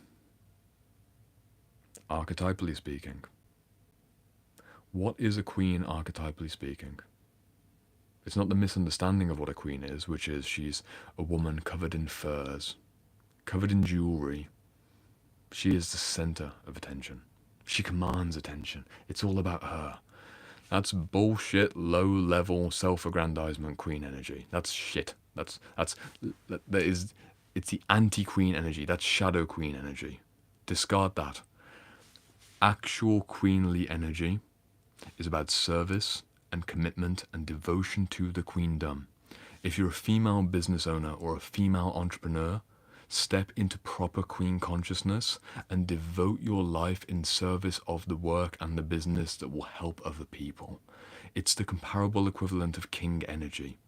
Archetypally speaking. What is a queen archetypally speaking? It's not the misunderstanding of what a queen is, which is she's a woman covered in furs, covered in jewelry. She is the center of attention. She commands attention. It's all about her. That's bullshit, low-level self-aggrandizement queen energy. That's shit. It's the anti-queen energy. That's shadow queen energy. Discard that. Actual queenly energy is about service and commitment and devotion to the queendom. If you're a female business owner or a female entrepreneur, step into proper queen consciousness and devote your life in service of the work and the business that will help other people. It's the comparable equivalent of king energy.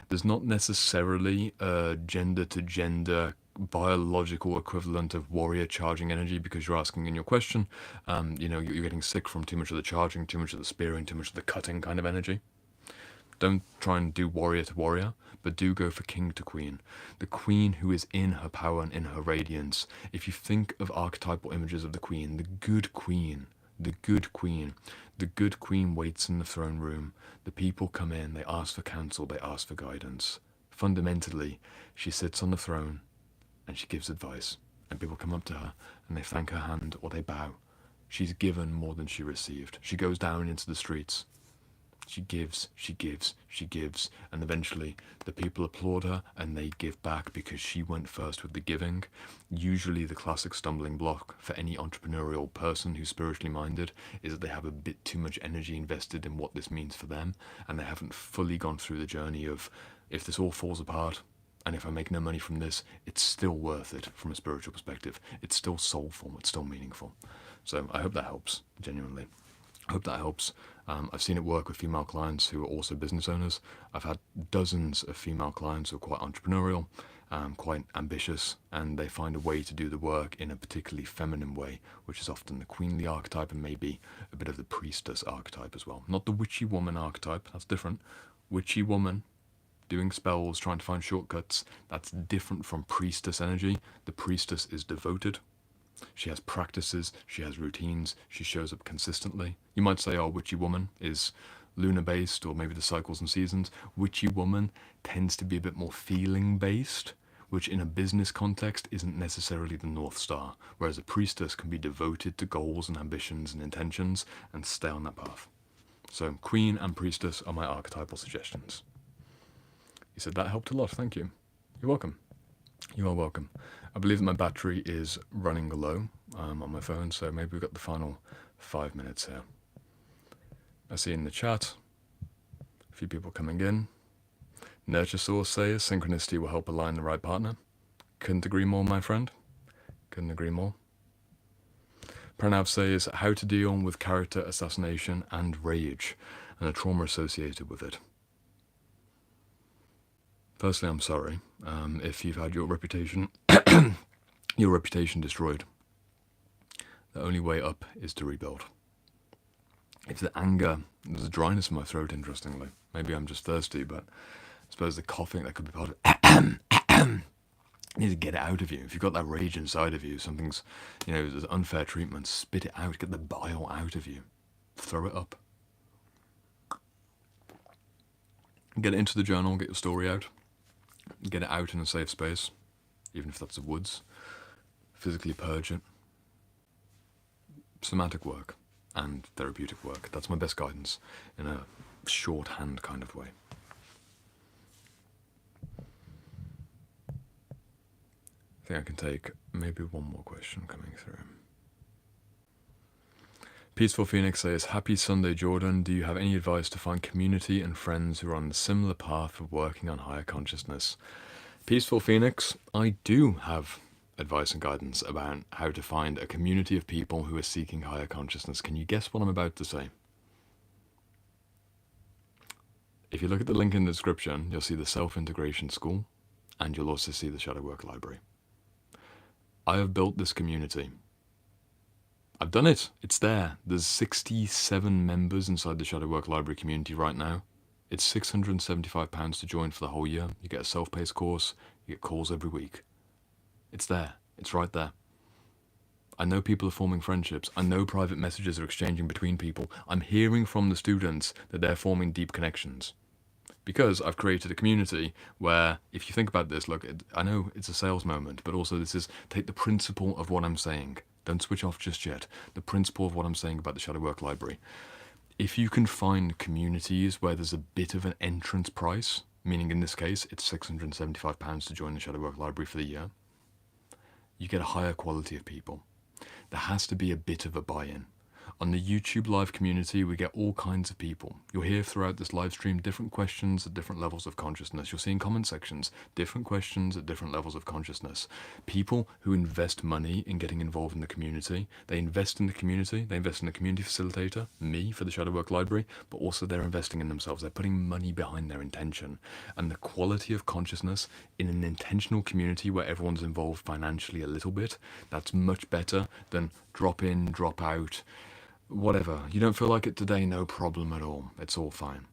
There's not necessarily a gender to gender biological equivalent of warrior charging energy, because you're asking in your question, you're getting sick from too much of the charging, too much of the spearing, too much of the cutting kind of energy. Don't try and do warrior to warrior, but do go for king to queen. The queen who is in her power and in her radiance. If you think of archetypal images of the queen, the good queen, the good queen, the good queen waits in the throne room. The people come in, they ask for counsel, they ask for guidance. Fundamentally, she sits on the throne and she gives advice. And people come up to her and they thank her hand or they bow. She's given more than she received. She goes down into the streets. She gives, she gives, she gives, and eventually the people applaud her and they give back because she went first with the giving. Usually the classic stumbling block for any entrepreneurial person who's spiritually minded is that they have a bit too much energy invested in what this means for them, and they haven't fully gone through the journey of, if this all falls apart, and if I make no money from this, it's still worth it from a spiritual perspective. It's still soulful, it's still meaningful. So I hope that helps, genuinely. I hope that helps. I've seen it work with female clients who are also business owners. I've had dozens of female clients who are quite entrepreneurial, quite ambitious, and they find a way to do the work in a particularly feminine way, which is often the queenly archetype and maybe a bit of the priestess archetype as well. Not the witchy woman archetype, that's different. Witchy woman, doing spells, trying to find shortcuts, that's different from priestess energy. The priestess is devoted. She has practices, she has routines, she shows up consistently. You might say, oh, witchy woman is lunar-based, or maybe the cycles and seasons. Witchy woman tends to be a bit more feeling-based, which in a business context isn't necessarily the North Star, whereas a priestess can be devoted to goals and ambitions and intentions and stay on that path. So queen and priestess are my archetypal suggestions. He said that helped a lot, thank you. You're welcome. You are welcome. I believe that my battery is running low on my phone, so maybe we've got the final 5 minutes here. I see in the chat a few people coming in. Nurture Source says synchronicity will help align the right partner. Couldn't agree more, my friend. Couldn't agree more. Pranav says how to deal with character assassination and rage and the trauma associated with it. Firstly, I'm sorry if you've had your reputation destroyed. The only way up is to rebuild. If the anger, there's a dryness in my throat, interestingly. Maybe I'm just thirsty, but I suppose the coughing, that could be part of it. You need to get it out of you. If you've got that rage inside of you, something's, there's unfair treatment, spit it out, get the bile out of you. Throw it up. Get it into the journal, get your story out. Get it out in a safe space, even if that's the woods. Physically purge it. Somatic work and therapeutic work. That's my best guidance in a shorthand kind of way. I think I can take maybe one more question coming through. Peaceful Phoenix says, happy Sunday, Jordan. Do you have any advice to find community and friends who are on the similar path of working on higher consciousness? Peaceful Phoenix, I do have advice and guidance about how to find a community of people who are seeking higher consciousness. Can you guess what I'm about to say? If you look at the link in the description, you'll see the Self-Integration School, and you'll also see the Shadow Work Library. I have built this community. I've done it. It's there. There's 67 members inside the Shadow Work Library community right now. It's £675 to join for the whole year. You get a self-paced course. You get calls every week. It's there. It's right there. I know people are forming friendships. I know private messages are exchanging between people. I'm hearing from the students that they're forming deep connections. Because I've created a community where, if you think about this, look, I know it's a sales moment, but also this is, take the principle of what I'm saying. Don't switch off just yet. The principle of what I'm saying about the Shadow Work Library. If you can find communities where there's a bit of an entrance price, meaning in this case, it's £675 to join the Shadow Work Library for the year, you get a higher quality of people. There has to be a bit of a buy-in. On the YouTube live community, we get all kinds of people. You'll hear throughout this live stream different questions at different levels of consciousness. You'll see in comment sections different questions at different levels of consciousness. People who invest money in getting involved in the community, they invest in the community, they invest in the community facilitator, me for the Shadow Work Library, but also they're investing in themselves. They're putting money behind their intention. And the quality of consciousness in an intentional community where everyone's involved financially a little bit, that's much better than drop in, drop out, whatever. You don't feel like it today, no problem at all. It's all fine.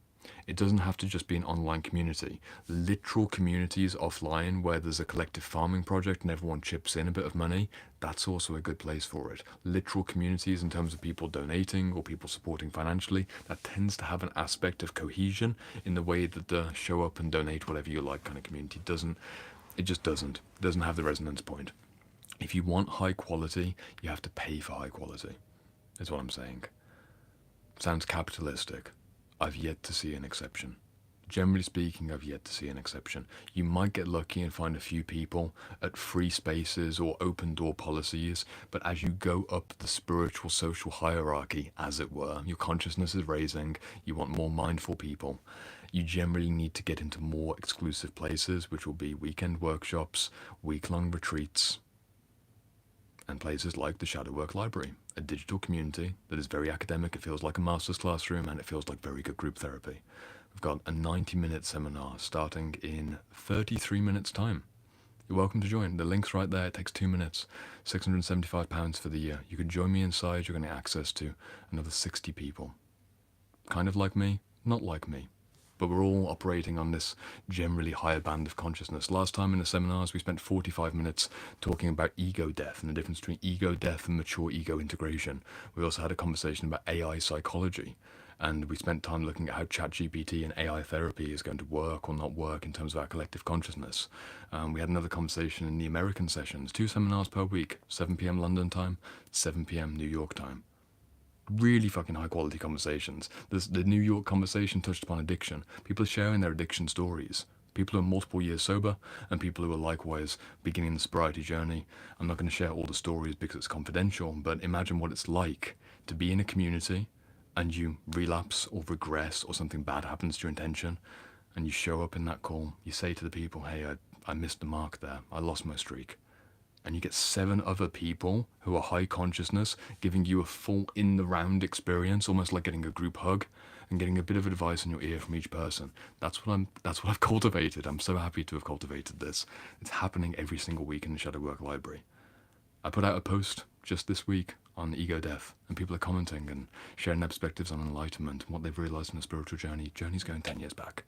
It doesn't have to just be an online community. Literal communities offline where there's a collective farming project and everyone chips in a bit of money, that's also a good place for it. Literal communities in terms of people donating or people supporting financially, that tends to have an aspect of cohesion in the way that the show up and donate whatever you like kind of community doesn't. It just doesn't. It doesn't have the resonance point. If you want high quality, you have to pay for high quality. Is what I'm saying. Sounds capitalistic. I've yet to see an exception. Generally speaking, I've yet to see an exception. You might get lucky and find a few people at free spaces or open door policies, but as you go up the spiritual social hierarchy, as it were, your consciousness is raising, you want more mindful people, you generally need to get into more exclusive places, which will be weekend workshops, week-long retreats, and places like the Shadow Work Library, a digital community that is very academic. It feels like a master's classroom and it feels like very good group therapy. We've got a 90-minute seminar starting in 33 minutes time. You're welcome to join. The link's right there. It takes 2 minutes. £675 for the year. You can join me inside. You're going to get access to another 60 people. Kind of like me, not like me. But we're all operating on this generally higher band of consciousness. Last time in the seminars, we spent 45 minutes talking about ego death and the difference between ego death and mature ego integration. We also had a conversation about AI psychology. And we spent time looking at how ChatGPT and AI therapy is going to work or not work in terms of our collective consciousness. We had another conversation in the American sessions, 2 seminars per week, 7 p.m. London time, 7 p.m. New York time. Really fucking high quality conversations. The New York conversation touched upon addiction. People are sharing their addiction stories. People who are multiple years sober and people who are likewise beginning the sobriety journey. I'm not going to share all the stories because it's confidential, but imagine what it's like to be in a community and you relapse or regress or something bad happens to your intention and you show up in that call. You say to the people, hey, I missed the mark there. I lost my streak. And you get 7 other people who are high consciousness giving you a full in-the-round experience, almost like getting a group hug and getting a bit of advice in your ear from each person. That's what I've cultivated. I'm so happy to have cultivated this. It's happening every single week in the Shadow Work Library. I put out a post just this week on ego death, and people are commenting and sharing their perspectives on enlightenment and what they've realized in the spiritual journey. Journey's going 10 years back.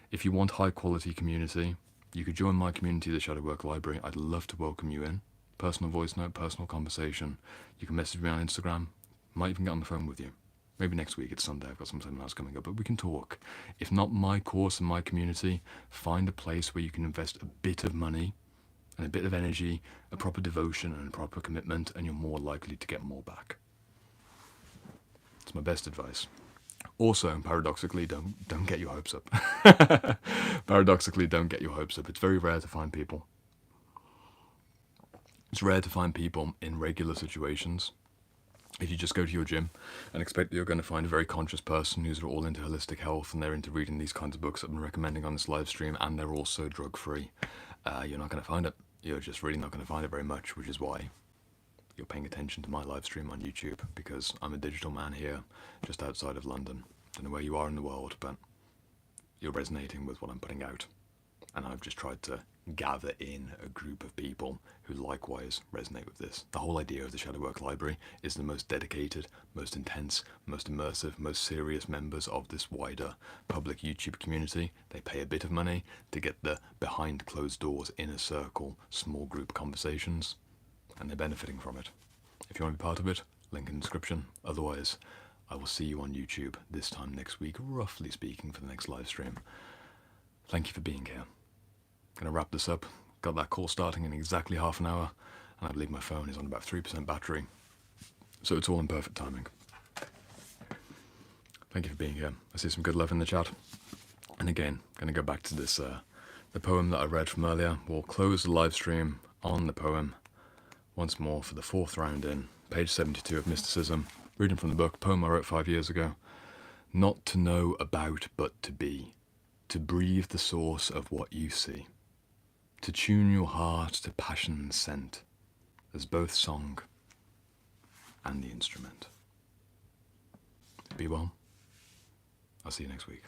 If you want high quality community, you could join my community, the Shadow Work Library. I'd love to welcome you in. Personal voice note, personal conversation. You can message me on Instagram. Might even get on the phone with you. Maybe next week, it's Sunday, I've got some seminars coming up, but we can talk. If not my course and my community, find a place where you can invest a bit of money and a bit of energy, a proper devotion and a proper commitment, and you're more likely to get more back. It's my best advice. Also, paradoxically, don't get your hopes up. Paradoxically, don't get your hopes up. It's very rare to find people. It's rare to find people in regular situations. If you just go to your gym and expect that you're going to find a very conscious person who's all into holistic health and they're into reading these kinds of books I've been recommending on this live stream and they're also drug-free, you're not going to find it. You're just really not going to find it very much, which is why you're paying attention to my live stream on YouTube, because I'm a digital man here just outside of London. Don't know where you are in the world, but you're resonating with what I'm putting out. And I've just tried to gather in a group of people who likewise resonate with this. The whole idea of the Shadow Work Library is the most dedicated, most intense, most immersive, most serious members of this wider public YouTube community. They pay a bit of money to get the behind closed doors, inner circle, small group conversations, and they're benefiting from it. If you want to be part of it, link in the description. Otherwise, I will see you on YouTube this time next week, roughly speaking, for the next live stream. Thank you for being here. Gonna wrap this up. Got that call starting in exactly half an hour, and I believe my phone is on about 3% battery, so it's all in perfect timing. Thank you for being here. I see some good love in the chat. And again, gonna go back to this, the poem that I read from earlier. We'll close the live stream on the poem once more for the 4th round in, page 72 of Mysticism, reading from the book, poem I wrote 5 years ago. Not to know about, but to be, to breathe the source of what you see, to tune your heart to passion's scent, as both song and the instrument. Be well. I'll see you next week.